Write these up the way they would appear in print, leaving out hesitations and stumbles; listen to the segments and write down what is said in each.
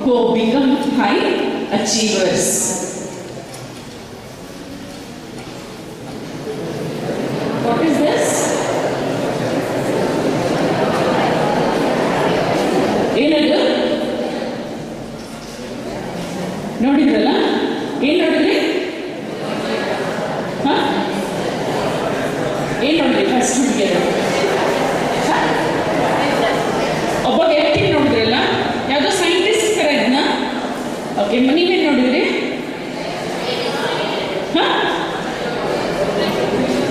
who become high achievers. What is this? ಏನದು ನೋಡಿದ್ರಲ್ಲ? ಏನ್ ನೋಡಿದ್ರಿ? ಏನ್ ನೋಡಿದ್ರಿ ಫಸ್ಟ್ ಹುಡುಗಿಯರು? ಒಬ್ಬ ವ್ಯಕ್ತಿ ನೋಡಿದ್ರಲ್ಲ, ಯಾವುದೋ ಸೈಂಟಿಸ್ಟ್ ತರ ಇದನ್ನ. ಓಕೆ, ನೀವೇನ್ ನೋಡಿದ್ರಿ?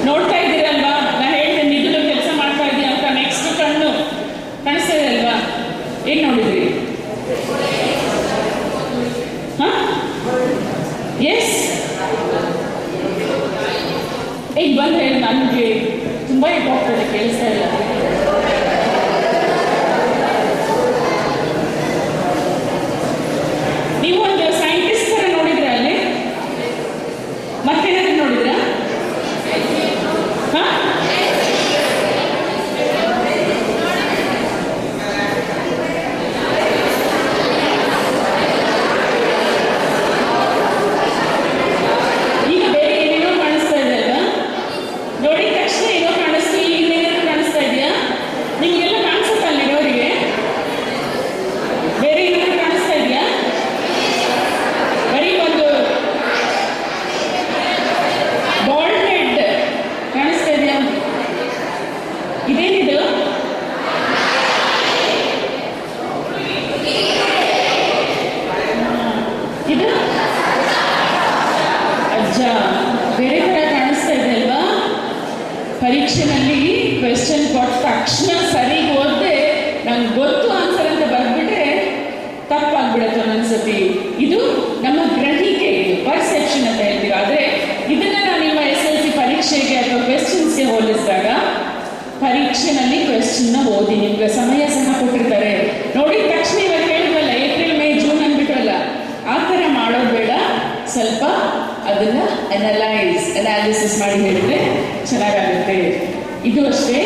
ನೋಡ್ತಾ ಇದ್ದೀರಲ್ವಾ? ನಾ ಹೇಳಿದೆ ನಿಜಲು ಕೆಲಸ ಮಾಡ್ತಾ ಇದ್ದೀನಿ ಅಂತ. ನೆಕ್ಸ್ಟ್ ಕಣ್ಣು ಕಾಣಿಸ್ತಾ ಇದೆ ಅಲ್ವಾ? ಏನ್ ನೋಡಿದ್ರಿ? ಎಸ್, ಈಗ ಬಂದು ಹೇಳಿ, ನನಗೆ ತುಂಬಾ ಹೋಗ್ತದೆ, ಕೇಳಿಸ್ತಾ ಇಲ್ಲ. ನೀವು ಒಂದು ಸೈಂಟಿಸ್ಟ್ ತರ ನೋಡಿದ್ರ ಅಲ್ಲಿ? ಮತ್ತೇನಾದ್ರು ನೋಡಿದ್ರ? ಈಗ ಬೇರೆ ಏನೇನೋ ಕಾಣಿಸ್ತಾ ಇದೆ ಅಲ್ವಾ? ನೋಡಿದ ತಕ್ಷಣ ಏನೋ ಕಾಣಿಸ್ತು, ಈಗ ಏನೇನೋ ಕಾಣಿಸ್ತಾ ಇದೆಯಾ? ನಿಮ್ಗೆಲ್ಲ ಕಾಣಿಸುತ್ತಲ್ಲ ಇರೋರಿಗೆ? ಬೇರೆ ಏನೇನೋ ಕಾಣಿಸ್ತಾ ಇದೆಯಾ? ಬರೀ ಒಂದು ಬಾಲ್ಡ್ ಹೆಡ್ ಕಾಣಿಸ್ತಾ ಇದೆಯಾ? ಇದೇನಿದು? ಇದು ಅಜ್ಜ ಬೇರೆ ತರ ಕಾಣಿಸ್ತಾ ಇದೆ ಅಲ್ವಾ? ಪರೀಕ್ಷೆನಲ್ಲಿ ಕ್ವೆಶ್ಚನ್ ಕೊಟ್ಟ ತಕ್ಷಣ ಸರಿ ಓದ್ದೆ ನಂಗೆ ಗೊತ್ತು ಆನ್ಸರ್ ಅಂತ ಬರ್ಬಿಟ್ರೆ ತಪ್ಪಾಗ್ಬಿಡತ್ತೆ ಒಂದೊಂದ್ಸತಿ. ಇದು ನಮ್ಮ ಗ್ರಹಿಕೆ, ಪರ್ಸೆಪ್ಷನ್ ಅಂತ ಹೇಳ್ತೀವಿ. ಆದ್ರೆ ಇದನ್ನ ನಾವು ನಿಮ್ಮ SSLC ಪರೀಕ್ಷೆಗೆ ಅಥವಾ ಕ್ವೆಶ್ಚನ್ಸ್ಗೆ ಹೋಲಿಸಿದಾಗ, ಪರೀಕ್ಷೆನಲ್ಲಿ ಕ್ವೆಶ್ಚನ್ನ ಓದಿ, ನಿಮ್ಗೆ ಸಮಯ ಸಹ ಕೊಟ್ಟಿರ್ತಾರೆ. ನೋಡಿದ ತಕ್ಷಣ ಇವಾಗ ಹೇಳಿದ್ವಲ್ಲ, ಏಪ್ರಿಲ್ ಮೇ ಜೂನ್ ಅಂದ್ಬಿಟ್ವಲ್ಲ, ಆ ಥರ ಮಾಡೋದು ಬೇಡ. ಸ್ವಲ್ಪ ಅದನ್ನ ಅನಾಲಿಸಿಸ್ ಮಾಡಿ ಹೇಳಿದ್ರೆ ಚೆನ್ನಾಗಾಗುತ್ತೆ. ಇದು ಅಷ್ಟೇ,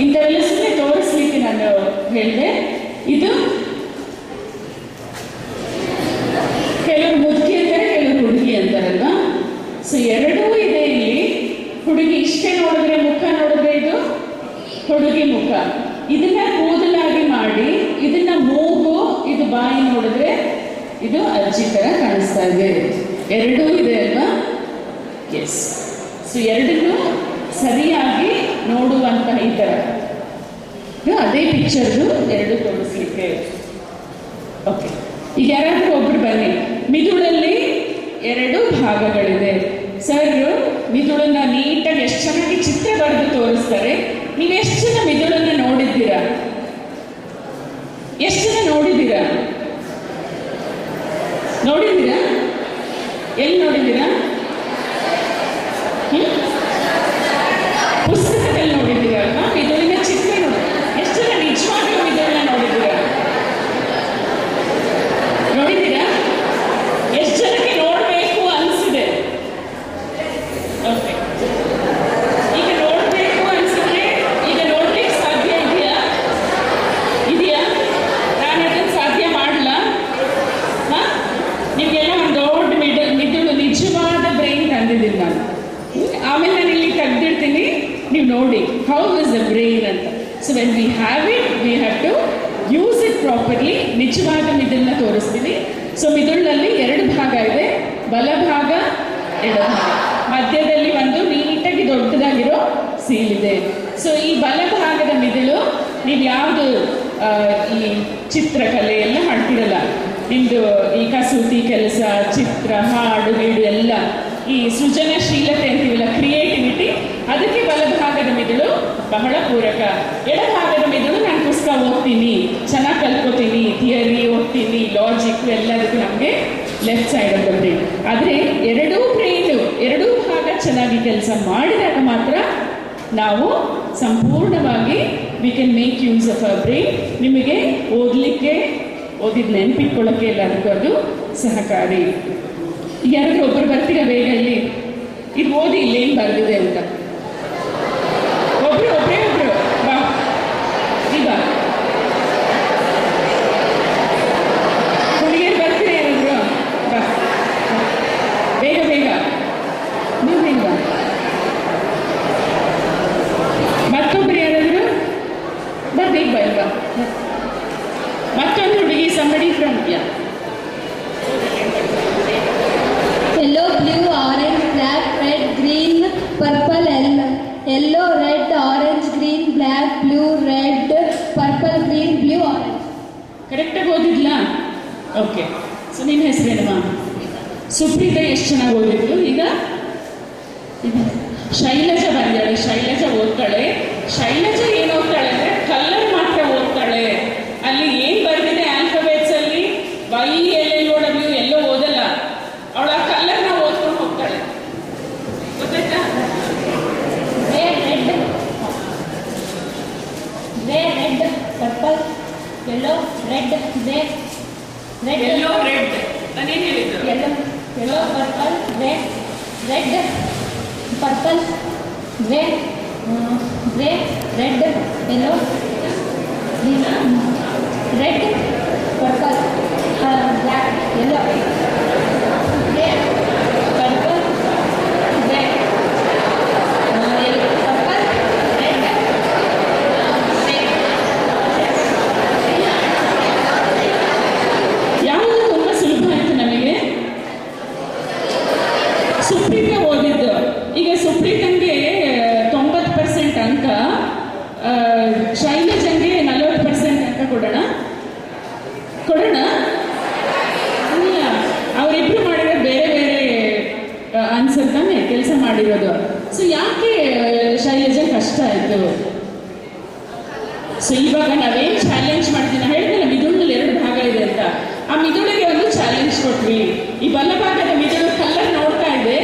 ಇಂಥವೆಲ್ಲ ಸುಮ್ಮನೆ ತೋರಿಸ್ಲಿಕ್ಕೆ ನಾನು ಹೇಳಿದೆ. ಇದು ಕೆಲವರು ಮುದುಕಿ ಅಂತಾರೆ, ಕೆಲವರು ಹುಡುಗಿ ಅಂತಾರಲ್ವಾ? ಸೊ ಎರಡೂ ಇದೆ ಇಲ್ಲಿ. ಹುಡುಗಿ ಇಷ್ಟೇ ನೋಡಿದ್ರೆ, ಮುಖ ನೋಡಿದ್ರೆ ಇದು ಹುಡುಗಿ ಮುಖ. ಇದನ್ನ ಕೂದಲಾಗಿ ಮಾಡಿ, ಇದನ್ನ ಮೂಗು, ಇದು ಬಾಯಿ ನೋಡಿದ್ರೆ ಇದು ಅಜ್ಜಿ ತರ ಕಾಣಿಸ್ತಾ ಇದೆ. ಎರಡೂ ಇದೆ ಅಲ್ವಾ? ಎಸ್. ಸೊ ಎರಡನ್ನೂ ಸರಿಯಾಗಿ ನೋಡುವಂತಹ ಈ ತರ ಅದೇ ಪಿಕ್ಚರ್ದು ಎರಡು ತೋರಿಸ್ಲಿಕ್ಕೆ. ಓಕೆ, ಈಗ ಯಾರಾದ್ರೂ ಒಬ್ರು ಬನ್ನಿ. ಮಿದುಳಲ್ಲಿ ಎರಡು ಭಾಗಗಳಿದೆ. ಸರ್ ಮಿದುಳನ್ನ ನೀಟಾಗಿ ಎಷ್ಟು ಚೆನ್ನಾಗಿ ಚಿತ್ರ ಬರೆದು ತೋರಿಸ್ತಾರೆ. ನೀವು ಎಷ್ಟು ಜನ ಮಿದುಳನ್ನ ನೋಡಿದ್ದೀರಾ? ಎಷ್ಟು ಜನ ನೋಡಿದ್ದೀರಾ? ನೋಡಿದ್ದೀರಾ? ಎಲ್ಲಿ ನೋಡಿದ್ದೀರಾ? ಪುಸ್ತಕದಲ್ಲಿ ನೋಡಿದ್ದೀರಾ ಅಲ್ವಾ? ಮಿದುಳಿನ ಚಿತ್ರ ನೋಡಿ. ಎಷ್ಟು ಜನ ನಿಜವಾಗಿಯೂ ಮಿದುಳನ್ನ ನೋಡಿದ್ದೀರಾ? ನೋಡಿದ್ದೀರಾ? ಎಷ್ಟು ಜನಕ್ಕೆ ನೋಡಬೇಕು ಅನಿಸಿದೆ? ಓಕೆ, ಈಗ ನೋಡಬೇಕು ಅನಿಸಿದ್ರೆ ಈಗ ನೋಡ್ಲಿಕ್ಕೆ ಸಾಧ್ಯ ಇದೆಯಾ? ನಾನು ಅದನ್ನು ಸಾಧ್ಯ ಮಾಡಲ್ಲ. ನಿಮಗೆಲ್ಲ ಒಂದು ದೊಡ್ಡ ಮಿದುಳು, ನಿಜವಾದ ಬ್ರೈನ್ ತಂದಿದ್ದೀನಿ ನಾನು. ಆಮೇಲೆ ನಾನು ಇಲ್ಲಿ ತೆಗೆದಿರ್ತೀನಿ, ನೀವು ನೋಡಿ ಹೌ ಇಸ್ ದ ಬ್ರೈನ್ ಅಂತ. So when we have it, we have to use it properly. ನಿಜವಾದ ಮಿದುಳನ್ನ ತೋರಿಸ್ತೀನಿ. ಸೊ ಮಿದುಳಲ್ಲಿ ಎರಡು ಭಾಗ ಇದೆ, ಬಲಭಾಗ, ಎಡಭಾಗ. ಮಧ್ಯದಲ್ಲಿ ಒಂದು ನೀಟಾಗಿ ದೊಡ್ಡದಾಗಿರೋ ಸೀಲ್ ಇದೆ. ಸೊ ಈ ಬಲಭಾಗದ ಮಿದುಳು, ನೀವು ಯಾವುದು ಈ ಚಿತ್ರಕಲೆ ಎಲ್ಲ ಮಾಡ್ತಿರಲ್ಲ, ನಿಮ್ಮದು ಈ ಕಸೂತಿ ಕೆಲಸ, ಚಿತ್ರ, ಹಾಡು ಗೀಡು ಎಲ್ಲ, ಈ ಸೃಜನಶೀಲತೆ ಅಂತೀವಲ್ಲ, ಕ್ರಿಯೇಟಿವಿಟಿ, ಅದಕ್ಕೆ ಬಲಭಾಗದ ಮಿದುಳು ಬಹಳ ಪೂರಕ. ಎಡಭಾಗದ ಮಿದುಳು, ನಾನು ಪುಸ್ತಕ ಓದ್ತೀನಿ, ಚೆನ್ನಾಗಿ ಕಲ್ತ್ಕೋತೀನಿ, ಥಿಯರಿ ಓದ್ತೀನಿ, ಲಾಜಿಕ್ ಎಲ್ಲದಕ್ಕೂ ನಮಗೆ left side of the brain. ಆದರೆ ಎರಡೂ ಬ್ರೈನು, ಎರಡೂ ಭಾಗ ಚೆನ್ನಾಗಿ ಕೆಲಸ ಮಾಡಿದಾಗ ಮಾತ್ರ ನಾವು ಸಂಪೂರ್ಣವಾಗಿ we can make use of a brain. ನಿಮಗೆ ಓದಲಿಕ್ಕೆ, ಓದಿದ ನೆನಪಿಟ್ಕೊಳ್ಳೋಕ್ಕೆ ಎಲ್ಲದಕ್ಕೂ ಅದು ಸಹಕಾರಿ. ಯಾರಾದ್ರೂ ಒಬ್ಬರು ಬರ್ತೀರಾ ಬೇಗ ಇಲ್ಲಿ? ಇದು ಓದಿ ಇಲ್ಲೇನು ಬರೆದಿದೆ ಅಂತ. ಒಬ್ರು ಬಾ, ಈಗ ಹುಡುಗಿಯರು ಓಕೆ. ಸೊ ನಿನ್ನ ಹೆಸರೇನಮ್ಮ? ಸುಪ್ರೀತಾ ಎಷ್ಟು ಚೆನ್ನಾಗಿ ಓದಿದ್ಲು. ಈಗ ಶೈಲಜಾ ಬಂದಾಳೆ. ಶೈಲಜಾ ಓದ್ತಾಳೆ. ಶೈಲಜಾ ಏನು ಓದ್ತಾಳೆ ಅಂದರೆ ಕಲರ್ ಮಾತ್ರ ಓದ್ತಾಳೆ. ಅಲ್ಲಿ ಏನು ಬರೆದಿದೆ ಆಲ್ಫಾಬೆಟ್ಸ್ ಅಲ್ಲಿ YLLOW ಎಲ್ಲೋ ಓದಲ್ಲ. ಅವಳ ಕಲರ್ನ ಓದ್ಕೊಂಡು ಹೋಗ್ತಾಳೆ. ಗೊತ್ತಾಯ್ತಾ? Red, purple, yellow, red, yellow red. ನಾನೇನು ಹೇಳಿದ್ದು? Yellow, purple, red, purple, grey, red, yellow, red, purple, black, yellow, grey, purple, grey, purple, red, ಯಾವುದು ತುಂಬ ಸುಲಭ ಆಯಿತು ನಮಗೆ? ಸುಪ್ರೀತಾ ಓದಿದ್ದು. ಈಗ ಸುಪ್ರೀತಂಗೆ 90% ಅಂಕ, ಶೈಲಜಂಗೆ 40% ಅಂಕ ಕೊಡೋಣ. ಇಲ್ಲ, ಅವರಿಬ್ರು ಮಾಡಿರೋ ಬೇರೆ ಬೇರೆ ಆನ್ಸರ್ ತಾನೇ ಕೆಲಸ ಮಾಡಿರೋದು. ಸೊ ಯಾಕೆ ಶೈಲಜ ಕಷ್ಟ ಆಯಿತು? ಸೊ ಇವಾಗ ನಾವೇನು ಚಾಲೆಂಜ್ ಮಾಡ್ತೀವಿ, ಹೇಳಿದ್ನಲ್ಲ ಮಿದುಳಲ್ಲಿ 2 ಭಾಗ ಇದೆ ಅಂತ. ಆ ಮಿದುಳಿಗೆ ಒಂದು ಚಾಲೆಂಜ್ ಕೊಟ್ವಿ. ಈ ಬಲಭಾಗದ ಮಿದುಳು ಕಲರ್ ನೋಡ್ತಾ ಇದೆ,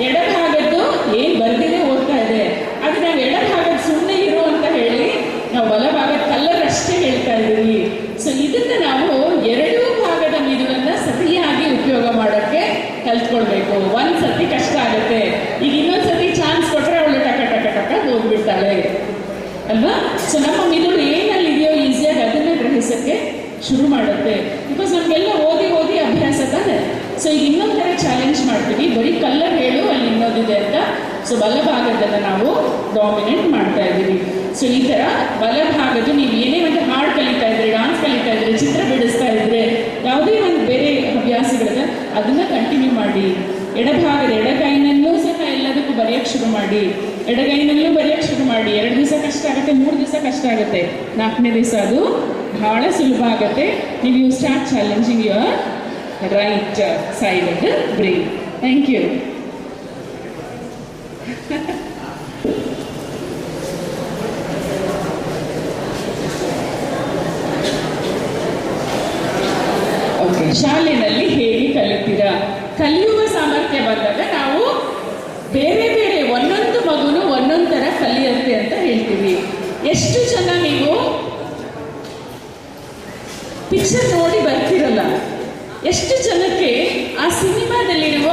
ಎಡಭಾಗದ್ದು ಏನು ಬರ್ದಿದೆ ಓದ್ತಾ ಇದೆ. ಅದು ನಾವು ಎಡಭಾಗದ ಸುಮ್ಮನೆ ಇರು ಅಂತ ಹೇಳಿ ನಾವು ಬಲಭಾಗದ ಕಲರ್ ಅಷ್ಟೇ ಹೇಳ್ತಾ ಇದ್ದೀವಿ. ಸೊ ಇದನ್ನ ನಾವು 2 ಭಾಗದ ಮಿದುಳನ್ನ ಸರಿಯಾಗಿ ಉಪಯೋಗ ಮಾಡೋಕ್ಕೆ ಕಲ್ತ್ಕೊಳ್ಬೇಕು. ಒಂದು ಸತಿ ಕಷ್ಟ ಆಗುತ್ತೆ. ಈಗ ಇನ್ನೊಂದು ಸತಿ ಚಾನ್ಸ್ ಕೊಟ್ಟರೆ ಅವಳು ಟಕ ಟಕ ಟಕ ಓದ್ಬಿಡ್ತಾಳೆ ಅಲ್ವಾ? ಸೊ ನಮ್ಮ ಮಿದುಳು ಏನಲ್ಲಿ ಇದೆಯೋ ಈಸಿಯಾಗಿ ಅದನ್ನೇ ಗ್ರಹಿಸೋಕ್ಕೆ ಶುರು ಮಾಡುತ್ತೆ. ಬಿಕಾಸ್ ನಮಗೆಲ್ಲ ಓದಿ ಓದಿ ಅಭ್ಯಾಸ ತಾನೆ. ಸೊ ಈಗ ಇನ್ನೊಂದು ಥರ ಚಾಲೆಂಜ್ ಮಾಡ್ತೀವಿ, ಬರೀ ಕಲರ್ ಹೇಳು ಅಲ್ಲಿ ಇನ್ನೋದಿದೆ ಅಂತ. ಸೊ ಬಲಭಾಗದನ್ನು ನಾವು ಡಾಮಿನೇಟ್ ಮಾಡ್ತಾ ಇದ್ದೀವಿ. ಸೊ ಈ ಥರ ಬಲಭಾಗದ ನೀವು ಏನೇ ಒಂದು ಹಾಡು ಕಲಿತಾ ಇದ್ರೆ, ಡಾನ್ಸ್ ಕಲಿತಾ ಇದ್ರೆ, ಚಿತ್ರ ಬಿಡಿಸ್ತಾ ಇದ್ರೆ, ಯಾವುದೇ ಒಂದು ಬೇರೆ ಹವ್ಯಾಸಗಳಿದೆ ಅದನ್ನು ಕಂಟಿನ್ಯೂ ಮಾಡಿ. ಎಡಭಾಗದ ಎಡಗೈನಲ್ಲೂ ಸಹ ಎಲ್ಲದಕ್ಕೂ ಬರೆಯೋಕ್ಕೆ ಶುರು ಮಾಡಿ. ಎಡಗೈನಲ್ಲೂ ಬರೆಯೋಕ್ಕೆ ಶುರು ಮಾಡಿ. 2 ದಿವಸ ಕಷ್ಟ ಆಗುತ್ತೆ, 3 ದಿವಸ ಕಷ್ಟ ಆಗುತ್ತೆ, 4ನೇ ದಿವಸ ಅದು ಬಹಳ ಸುಲಭ ಆಗುತ್ತೆ. ನೀವು you start challenging your right side of the brain. Thank you. Okay, ಶಾಲೆಯಲ್ಲಿ ಹೇಗೆ ಕಲಿತೀರಾ? ಕಲಿಯುವ ಸಾಮರ್ಥ್ಯ ಬಂದಾಗ ನಾವು ಬೇರೆ ಬೇರೆ ಒಂದೊಂದು ಮಗುನು ಒಂದೊಂದು ಥರ ಕಲಿಯುತ್ತೆ ಅಂತ ಹೇಳ್ತೀವಿ. ಎಷ್ಟು ಜನ ನೀವು ಪಿಕ್ಚರ್ ನೋಡಿ ಬರ್ತಿರಲ್ಲ, ಎಷ್ಟು ಜನಕ್ಕೆ ಆ ಸಿನಿಮಾದಲ್ಲಿರುವ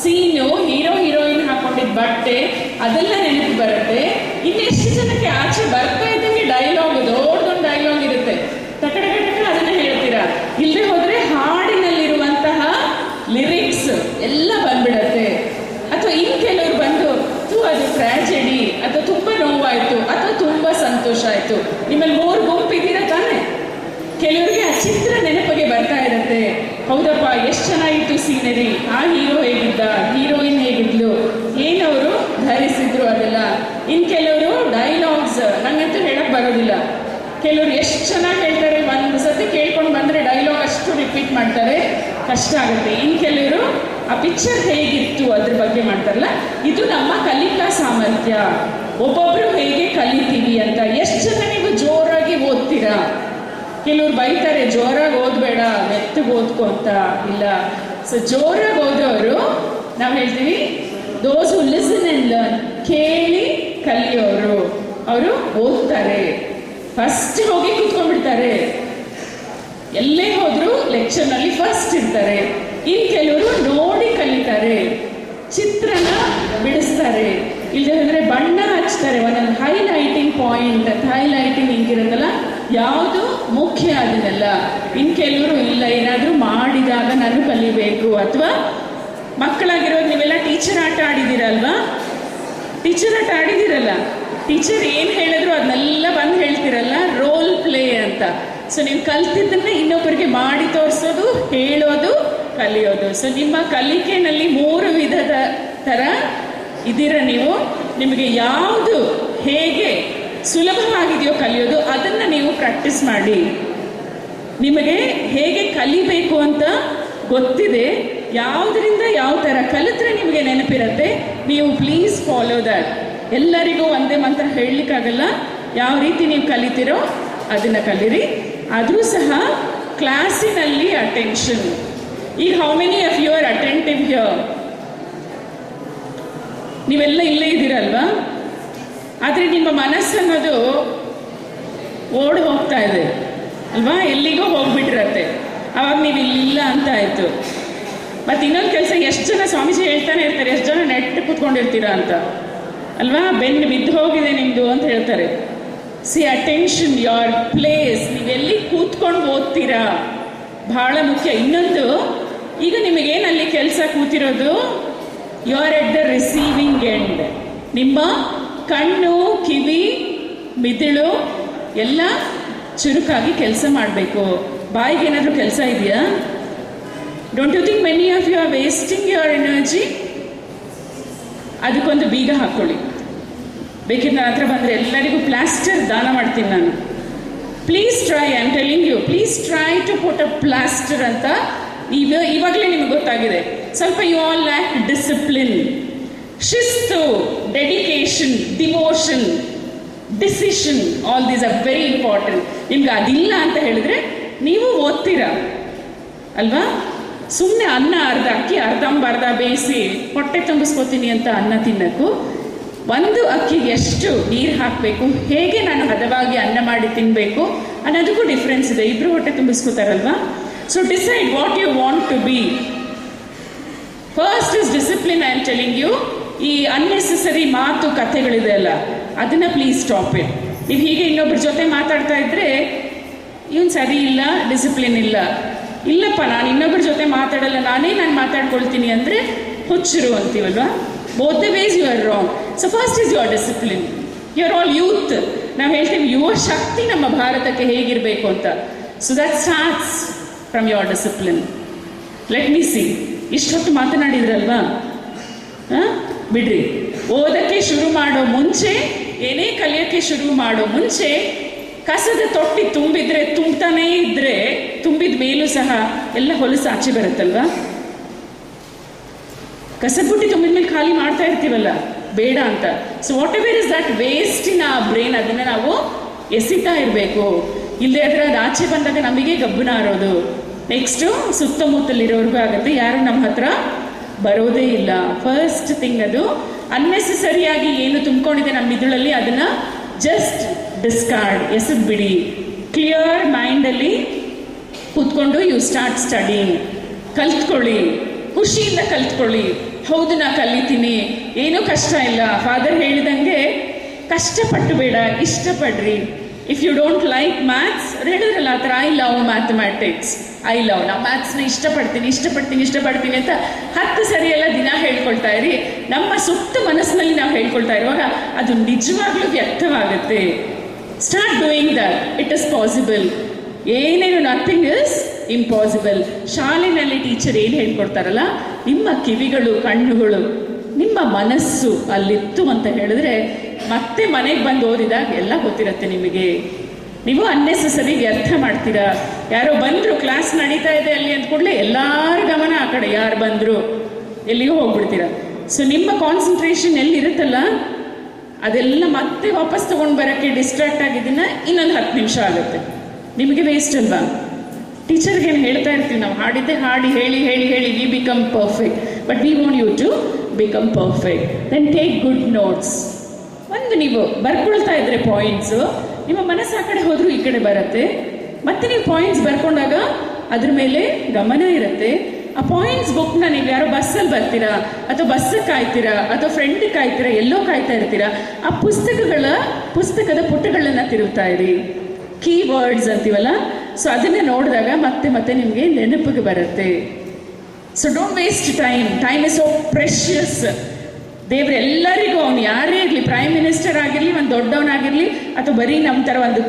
ಸೀನು, ಹೀರೋಯಿನ್ ಹಾಕೊಂಡಿದ್ದ ಬಟ್ಟೆ ಅದೆಲ್ಲ ನೆನಪು ಬರುತ್ತೆ. ಇನ್ನೆಷ್ಟು ಜನಕ್ಕೆ ಆಚೆ ಬರ್ತಾ ಇದ್ದಂಗೆ ಡೈಲಾಗ್, ದೊಡ್ಡದೊಂದು ಡೈಲಾಗ್ ಇರುತ್ತೆ, ಟಕ ಅದನ್ನ ಹೇಳ್ತೀರಾ. ಇಲ್ಲದೆ ಹೋದ್ರೆ ಹಾಡಿನಲ್ಲಿರುವಂತಹ ಲಿರಿಕ್ಸ್ ಎಲ್ಲ ಬಂದ್ಬಿಡತ್ತೆ. ಅಥವಾ ಇನ್ನು ಕೆಲವರು ಬಂದು ಅದು ಟ್ರಾಜೆಡಿ, ಅಥವಾ ತುಂಬಾ ನೋವಾಯ್ತು, ಅಥವಾ ತುಂಬಾ ಸಂತೋಷ ಆಯ್ತು. ನಿಮ್ಮಲ್ಲಿ 3 ಗುಂಪು ಇದ್ದೀರಾ ತಾನೆ? ಕೆಲವರಿಗೆ ಆ ಚಿತ್ರ ನೆನಪಿಗೆ ಬರ್ತಾ ಇರುತ್ತೆ. ಹೌದಪ್ಪ, ಎಷ್ಟು ಚೆನ್ನಾಗಿತ್ತು ಸೀನರಿ, ಆ ಹೀರೋ ಹೇಗಿದ್ದ, ಹೀರೋಯಿನ್ ಹೇಗಿದ್ಲು, ಏನವರು ಧರಿಸಿದ್ರು ಅದೆಲ್ಲ. ಇನ್ನು ಕೆಲವರು ಡೈಲಾಗ್ಸ್ ನಂಗಂತೂ ಹೇಳಕ್ ಬರೋದಿಲ್ಲ. ಕೆಲವರು ಎಷ್ಟು ಚೆನ್ನಾಗಿ ಹೇಳ್ತಾರೆ, ಒಂದು ಸತಿ ಕೇಳ್ಕೊಂಡು ಬಂದರೆ ಡೈಲಾಗ್ ಅಷ್ಟು ರಿಪೀಟ್ ಮಾಡ್ತಾರೆ, ಕಷ್ಟ ಆಗುತ್ತೆ. ಇನ್ನು ಕೆಲವರು ಆ ಪಿಕ್ಚರ್ ಹೇಗಿತ್ತು ಅದ್ರ ಬಗ್ಗೆ ಮಾಡ್ತಾರಲ್ಲ. ಇದು ನಮ್ಮ ಕಲಿಕಾ ಸಾಮರ್ಥ್ಯ. ಒಬ್ಬೊಬ್ರು ಹೇಗೆ ಕಲಿತೀವಿ ಅಂತ. ಎಷ್ಟು ಜನ ನೀವು ಜೋರಾಗಿ ಓದ್ತೀರಾ? ಕೆಲವ್ರು ಬೈತಾರೆ, ಜೋರಾಗಿ ಓದಬೇಡ, ಮೆತ್ತಗೆ ಓದ್ಕೊ ಅಂತ. ಇಲ್ಲ, ಸೊ ಜೋರಾಗಿ ಓದೋರು ನಾವು ಹೇಳ್ತೀವಿ ದೋಸ್ ಹು ಲಿಸನ್ ಅಂಡ್ ಲರ್ನ್, ಕೇಳಿ ಕಲಿಯೋರು. ಅವರು ಓದ್ತಾರೆ, ಫಸ್ಟ್ ಹೋಗಿ ಕೂತ್ಕೊಂಡ್ಬಿಡ್ತಾರೆ. ಎಲ್ಲೇ ಹೋದ್ರು ಲೆಕ್ಚರ್ನಲ್ಲಿ ಫಸ್ಟ್ ಇರ್ತಾರೆ. ಇನ್ನು ಕೆಲವರು ನೋಡಿ ಕಲಿತಾರೆ, ಚಿತ್ರನ ಬಿಡಿಸ್ತಾರೆ, ಇಲ್ಲದೆ ಹೋದ್ರೆ ಬಣ್ಣ ಹಚ್ತಾರೆ. ಒಂದೊಂದು ಹೈಲೈಟಿಂಗ್ ಪಾಯಿಂಟ್, ಹೈಲೈಟಿಂಗ್ ಹಿಂಗಿರುತ್ತಲ್ಲ, ಯಾವುದು ಮುಖ್ಯ ಅದನ್ನೆಲ್ಲ. ಇನ್ನು ಕೆಲವರು ಇಲ್ಲ, ಏನಾದರೂ ಮಾಡಿದಾಗ ನಾನು ಕಲಿಬೇಕು. ಅಥವಾ ಮಕ್ಕಳಾಗಿರೋದು ನೀವೆಲ್ಲ ಟೀಚರ್ ಆಟ ಆಡಿದ್ದೀರಲ್ವಾ? ಟೀಚರ್ ಆಟ ಆಡಿದ್ದೀರಲ್ಲ, ಟೀಚರ್ ಏನು ಹೇಳಿದ್ರು ಅದನ್ನೆಲ್ಲ ಬಂದು ಹೇಳ್ತಿರಲ್ಲ, ರೋಲ್ ಪ್ಲೇ ಅಂತ. ಸೊ ನೀವು ಕಲ್ತಿದ್ದನ್ನ ಇನ್ನೊಬ್ಬರಿಗೆ ಮಾಡಿ ತೋರಿಸೋದು, ಹೇಳೋದು, ಕಲಿಯೋದು. ಸೊ ನಿಮ್ಮ ಕಲಿಕೆನಲ್ಲಿ 3 ವಿಧದ ಥರ ಇದ್ದೀರ ನೀವು. ನಿಮಗೆ ಯಾವುದು ಹೇಗೆ ಸುಲಭವಾಗಿದೆಯೋ ಕಲಿಯೋದು, ಅದನ್ನು ನೀವು ಪ್ರಾಕ್ಟೀಸ್ ಮಾಡಿ. ನಿಮಗೆ ಹೇಗೆ ಕಲಿಬೇಕು ಅಂತ ಗೊತ್ತಿದೆ, ಯಾವುದರಿಂದ ಯಾವ ಥರ ಕಲಿತ್ರೆ ನಿಮಗೆ ನೆನಪಿರುತ್ತೆ. ನೀವು ಪ್ಲೀಸ್ ಫಾಲೋ ದ್ಯಾಟ್. ಎಲ್ಲರಿಗೂ ಒಂದೇ ಮಂತ್ರ ಹೇಳಲಿಕ್ಕಾಗಲ್ಲ. ಯಾವ ರೀತಿ ನೀವು ಕಲಿತೀರೋ ಅದನ್ನು ಕಲೀರಿ. ಆದರೂ ಸಹ ಕ್ಲಾಸಿನಲ್ಲಿ ಅಟೆನ್ಷನ್. ಈಗ how many of you are attentive here? ನೀವೆಲ್ಲ ಇಲ್ಲೇ ಇದ್ದೀರಲ್ವಾ? ಆದರೆ ನಿಮ್ಮ ಮನಸ್ಸನ್ನೋದು ಓಡಿ ಹೋಗ್ತಾ ಇದೆ ಅಲ್ವಾ? ಎಲ್ಲಿಗೋ ಹೋಗ್ಬಿಟ್ಟಿರತ್ತೆ. ಆವಾಗ ನೀವು ಇಲ್ಲಿಲ್ಲ ಅಂತ ಆಯಿತು. ಮತ್ತು ಇನ್ನೊಂದು ಕೆಲಸ, ಎಷ್ಟು ಜನ ಸ್ವಾಮೀಜಿ ಹೇಳ್ತಾನೆ ಇರ್ತಾರೆ, ಎಷ್ಟು ಜನ ನೆಟ್ ಕೂತ್ಕೊಂಡಿರ್ತೀರಾ ಅಂತ ಅಲ್ವಾ? ಬೆನ್ನು ಬಿದ್ದು ಹೋಗಿದೆ ನಿಮ್ಮದು ಅಂತ ಹೇಳ್ತಾರೆ. ಸಿ ಅಟೆನ್ಷನ್, ಯೋರ್ ಪ್ಲೇಸ್, ನೀವೆಲ್ಲಿ ಕೂತ್ಕೊಂಡು ಓದ್ತೀರಾ ಬಹಳ ಮುಖ್ಯ. ಇನ್ನೊಂದು, ಈಗ ನಿಮಗೇನಲ್ಲಿ ಕೆಲಸ ಕೂತಿರೋದು, you are at the receiving end. ನಿಮ್ಮ ಕಣ್ಣು, ಕಿವಿ, ಮಿದುಳು ಎಲ್ಲ ಚುರುಕಾಗಿ ಕೆಲಸ ಮಾಡಬೇಕು. ಬಾಯಿಗೆ ಏನಾದರೂ ಕೆಲಸ ಇದೆಯಾ? Don't you think many of you are wasting your energy? ಅದಕ್ಕೊಂದು ಬೀಗ ಹಾಕ್ಕೊಳ್ಳಿ. ಬೇಕಿದ್ರೆ ನನ್ನ ಹತ್ರ ಬಂದರೆ ಎಲ್ಲರಿಗೂ ಪ್ಲಾಸ್ಟರ್ ದಾನ ಮಾಡ್ತೀನಿ ನಾನು. Please try, I am telling you, please try to put a plaster ಅಂತ. ಇವಾಗಲೇ ನಿಮಗೆ ಗೊತ್ತಾಗಿದೆ. ಸ್ವಲ್ಪ ಯು ಆಲ್ ಲ್ಯಾಕ್ ಡಿಸಿಪ್ಲಿನ್, ಶಿಸ್ತು, dedication, devotion, decision. All these are very important. ನಿಮ್ಗೆ ಅದಿಲ್ಲ ಅಂತ ಹೇಳಿದ್ರೆ ನೀವು ಓದ್ತೀರಾ ಅಲ್ವಾ? ಸುಮ್ಮನೆ ಅನ್ನ ಅರ್ಧ ಅಕ್ಕಿ ಅರ್ಧಂಬರ್ಧ ಬೇಯಿಸಿ ಹೊಟ್ಟೆ ತುಂಬಿಸ್ಕೋತೀನಿ ಅಂತ ಅನ್ನ ತಿನ್ನೋಕ್ಕೂ, ಒಂದು ಅಕ್ಕಿಗೆ ಎಷ್ಟು ನೀರು ಹಾಕಬೇಕು, ಹೇಗೆ ನಾನು ಹದವಾಗಿ ಅನ್ನ ಮಾಡಿ ತಿನ್ನಬೇಕು ಅನ್ನೋದಕ್ಕೂ ಡಿಫ್ರೆನ್ಸ್ ಇದೆ. ಇಬ್ಬರು ಹೊಟ್ಟೆ ತುಂಬಿಸ್ಕೋತಾರಲ್ವಾ? So decide what you want to be. First is discipline. I am telling you. ಈ ಅನ್ನೆಸೆಸರಿ ಮಾತು ಕಥೆಗಳಿದೆ ಅಲ್ಲ, ಅದನ್ನು ಪ್ಲೀಸ್ ಸ್ಟಾಪ್ ಇಟ್. ನೀವು ಹೀಗೆ ಇನ್ನೊಬ್ಬರ ಜೊತೆ ಮಾತಾಡ್ತಾ ಇದ್ರೆ, ಇವನು ಸರಿ ಇಲ್ಲ, ಡಿಸಿಪ್ಲಿನ್ ಇಲ್ಲ, ಇಲ್ಲಪ್ಪ ನಾನು ಇನ್ನೊಬ್ಬರ ಜೊತೆ ಮಾತಾಡಲ್ಲ, ನಾನು ಮಾತಾಡ್ಕೊಳ್ತೀನಿ ಅಂದರೆ ಹುಚ್ಚರು ಅಂತೀವಲ್ವಾ? Both the ways you are wrong. So first is your discipline. You are all youth. ನಾವು ಹೇಳ್ತೀವಿ ಯುವ ಶಕ್ತಿ ನಮ್ಮ ಭಾರತಕ್ಕೆ ಹೇಗಿರಬೇಕು ಅಂತ. So that starts from your discipline. Let me see. ಇಷ್ಟೊತ್ತು ಮಾತನಾಡಿದ್ರಲ್ವಾ? ಬಿಡ್ರಿ. ಓದಕ್ಕೆ ಶುರು ಮಾಡೋ ಮುಂಚೆ, ಏನೇ ಕಲಿಯೋಕ್ಕೆ ಶುರು ಮಾಡೋ ಮುಂಚೆ, ಕಸದ ತೊಟ್ಟಿ ತುಂಬಿದ್ರೆ ತುಂಬ್ತಾನೇ ಇದ್ರೆ, ತುಂಬಿದ ಮೇಲೂ ಸಹ ಎಲ್ಲ ಹೊಲಸು ಆಚೆ ಬರುತ್ತಲ್ವಾ? ಕಸದ ಬುಟ್ಟಿ ತುಂಬಿದ ಮೇಲೆ ಖಾಲಿ ಮಾಡ್ತಾ ಇರ್ತೀವಲ್ಲ, ಬೇಡ ಅಂತ. So what ever is that waste ಇನ್ ಆ ಬ್ರೈನ್, ಅದನ್ನು ನಾವು ಎಸಿತಾ ಇರಬೇಕು. ಇಲ್ಲದೆ ಆದರೆ ಅದು ಆಚೆ ಬಂದಾಗ ನಮಗೆ ಗಬ್ಬನ ಆರೋದು. ನೆಕ್ಸ್ಟು ಸುತ್ತಮುತ್ತಲಿರೋರ್ಗೂ ಆಗುತ್ತೆ, ಯಾರು ನಮ್ಮ ಹತ್ರ ಬರೋದೇ ಇಲ್ಲ. ಫಸ್ಟ್ ಥಿಂಗ್, ಅದು ಅನ್ನೆಸೆಸರಿಯಾಗಿ ಏನು ತುಂಬಿಕೊಂಡಿದೆ ನಮ್ಮ ಮಿದುಳಲ್ಲಿ ಅದನ್ನು ಜಸ್ಟ್ ಡಿಸ್ಕಾರ್ಡ್, ಎಸೆದು ಬಿಡಿ. ಕ್ಲಿಯರ್ ಮೈಂಡಲ್ಲಿ ಕೂತ್ಕೊಂಡು ಯು ಸ್ಟಾರ್ಟ್ ಸ್ಟಡಿಂಗ್. ಕಲ್ತ್ಕೊಳ್ಳಿ, ಖುಷಿಯಿಂದ ಕಲ್ತ್ಕೊಳ್ಳಿ. ಹೌದು ನಾ ಕಲಿತೀನಿ, ಏನೂ ಕಷ್ಟ ಇಲ್ಲ. ಫಾದರ್ ಹೇಳಿದಂಗೆ ಕಷ್ಟಪಟ್ಟು ಬೇಡ, ಇಷ್ಟಪಡ್ರಿ. If you don't like maths, ಹೇಳಿದ್ರಲ್ಲ ಆ ಥರ, I love mathematics, I love, ನಾವು ಮ್ಯಾಥ್ಸ್ನ ಇಷ್ಟಪಡ್ತೀನಿ ಅಂತ 10 ಸರಿಯೆಲ್ಲ ದಿನ ಹೇಳ್ಕೊಳ್ತಾ ಇರಿ. ನಮ್ಮ ಸುತ್ತ ಮನಸ್ಸಿನಲ್ಲಿ ನಾವು ಹೇಳ್ಕೊಳ್ತಾ ಇರುವಾಗ ಅದು ನಿಜವಾಗ್ಲೂ ವ್ಯಕ್ತವಾಗುತ್ತೆ. Start doing that, it is possible. ಏನೇನು ನಥಿಂಗ್ ಇಸ್ ಇಂಪಾಸಿಬಲ್. ಶಾಲೆಯಲ್ಲಿ ಟೀಚರ್ ಏನು ಹೇಳ್ಕೊಡ್ತಾರಲ್ಲ, ನಿಮ್ಮ ಕಿವಿಗಳು, ಕಣ್ಣುಗಳು, ನಿಮ್ಮ ಮನಸ್ಸು ಅಲ್ಲಿತ್ತು ಅಂತ ಹೇಳಿದ್ರೆ ಮತ್ತೆ ಮನೆಗೆ ಬಂದು ಓದಿದಾಗ ಎಲ್ಲ ಗೊತ್ತಿರುತ್ತೆ ನಿಮಗೆ. ನೀವು ಅನ್ನೆಸೆಸರಿ ವ್ಯರ್ಥ ಮಾಡ್ತೀರಾ. ಯಾರೋ ಬಂದರು, ಕ್ಲಾಸ್ ನಡೀತಾ ಇದೆ ಅಲ್ಲಿ ಅಂದ ಕೂಡಲೇ ಎಲ್ಲರ ಗಮನ ಆ ಕಡೆ, ಯಾರು ಬಂದರು ಎಲ್ಲಿಗೂ ಹೋಗ್ಬಿಡ್ತೀರಾ. ಸೊ ನಿಮ್ಮ ಕಾನ್ಸಂಟ್ರೇಷನ್ ಎಲ್ಲಿರುತ್ತಲ್ಲ ಅದೆಲ್ಲ ಮತ್ತೆ ವಾಪಸ್ ತೊಗೊಂಡು ಬರೋಕ್ಕೆ ಡಿಸ್ಟ್ರಾಕ್ಟ್ ಆಗಿದ್ದನ್ನ ಇನ್ನೊಂದು 10 ನಿಮಿಷ ಆಗುತ್ತೆ. ನಿಮಗೆ ವೇಸ್ಟ್ ಅಲ್ವಾ? ಟೀಚರ್ಗೆ ಏನು ಹೇಳ್ತಾ ಇರ್ತೀವಿ ನಾವು, ಹಾಡಿದ್ದೆ ಹಾಡಿ ಹೇಳಿ ಹೇಳಿ ಹೇಳಿ we become perfect. But we want you to become perfect. Then take good notes. ಒಂದು ನೀವು ಬರ್ಕೊಳ್ತಾ ಇದ್ರೆ ಪಾಯಿಂಟ್ಸು, ನಿಮ್ಮ ಮನಸ್ಸು ಆ ಕಡೆ ಹೋದರೂ ಈ ಕಡೆ ಬರುತ್ತೆ. ಮತ್ತೆ ನೀವು ಪಾಯಿಂಟ್ಸ್ ಬರ್ಕೊಂಡಾಗ ಅದ್ರ ಮೇಲೆ ಗಮನ ಇರುತ್ತೆ. ಆ ಪಾಯಿಂಟ್ಸ್ ಬುಕ್ನ ನೀವು ಯಾರೋ ಬಸ್ಸಲ್ಲಿ ಬರ್ತೀರಾ, ಅಥವಾ ಬಸ್ಸಿಗೆ ಕಾಯ್ತೀರಾ, ಅಥವಾ ಫ್ರೆಂಡಿಗೆ ಕಾಯ್ತೀರಾ, ಎಲ್ಲೋ ಕಾಯ್ತಾ ಇರ್ತೀರಾ, ಆ ಪುಸ್ತಕದ ಪುಟಗಳನ್ನು ತಿರುಗ್ತಾ ಇರಿ. ಕೀ ವರ್ಡ್ಸ್ ಅಂತೀವಲ್ಲ, ಸೊ ಅದನ್ನೇ ನೋಡಿದಾಗ ಮತ್ತೆ ಮತ್ತೆ ನಿಮಗೆ ನೆನಪಿಗೆ ಬರುತ್ತೆ. So don't waste time. Time is so precious. ದೇವ್ರು ಎಲ್ಲರಿಗೂ, ಅವನು ಯಾರೇ ಇರಲಿ, ಪ್ರೈಮ್ ಮಿನಿಸ್ಟರ್ ಆಗಿರಲಿ, ಒಂದು ದೊಡ್ಡವನಾಗಿರಲಿ, ಅಥವಾ ಬರೀ ನಮ್ಮ ಥರ ಒಂದು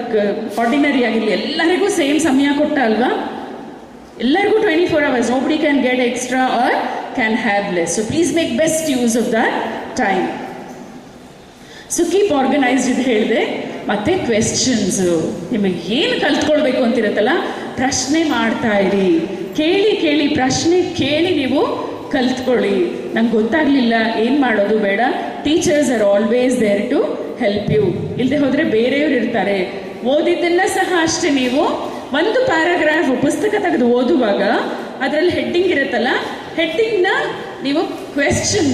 ಆರ್ಡಿನರಿ ಆಗಿರಲಿ, ಎಲ್ಲರಿಗೂ ಸೇಮ್ ಸಮಯ ಕೊಟ್ಟ ಅಲ್ವಾ? ಎಲ್ಲರಿಗೂ 24 hours. Nobody can get extra or can have less. So please make best use of that time. So keep organised ಇದು ಹೇಳಿದೆ. ಮತ್ತು ಕ್ವೆಶ್ಚನ್ಸು, ನಿಮಗೆ ಏನು ಕಲ್ತ್ಕೊಳ್ಬೇಕು ಅಂತಿರುತ್ತಲ್ಲ ಪ್ರಶ್ನೆ ಮಾಡ್ತಾ ಇರಿ. ಕೇಳಿ ಕೇಳಿ ಪ್ರಶ್ನೆ ಕೇಳಿ ನೀವು ಕಲ್ತ್ಕೊಳ್ಳಿ. ನಂಗೆ ಗೊತ್ತಾಗ್ಲಿಲ್ಲ, ಏನು ಮಾಡೋದು ಬೇಡ, teachers are always there to help you. ಇಲ್ಲದೆ ಹೋದರೆ ಬೇರೆಯವ್ರು ಇರ್ತಾರೆ. ಓದಿದ್ದನ್ನ ಸಹ ಅಷ್ಟೇ, ನೀವು ಒಂದು ಪ್ಯಾರಾಗ್ರಾಫ್ ಪುಸ್ತಕ ತೆಗೆದು ಓದುವಾಗ ಅದರಲ್ಲಿ ಹೆಡ್ಡಿಂಗ್ ಇರುತ್ತಲ್ಲ, ಹೆಡ್ಡಿಂಗ್ನ ನೀವು ಕ್ವೆಶ್ಚನ್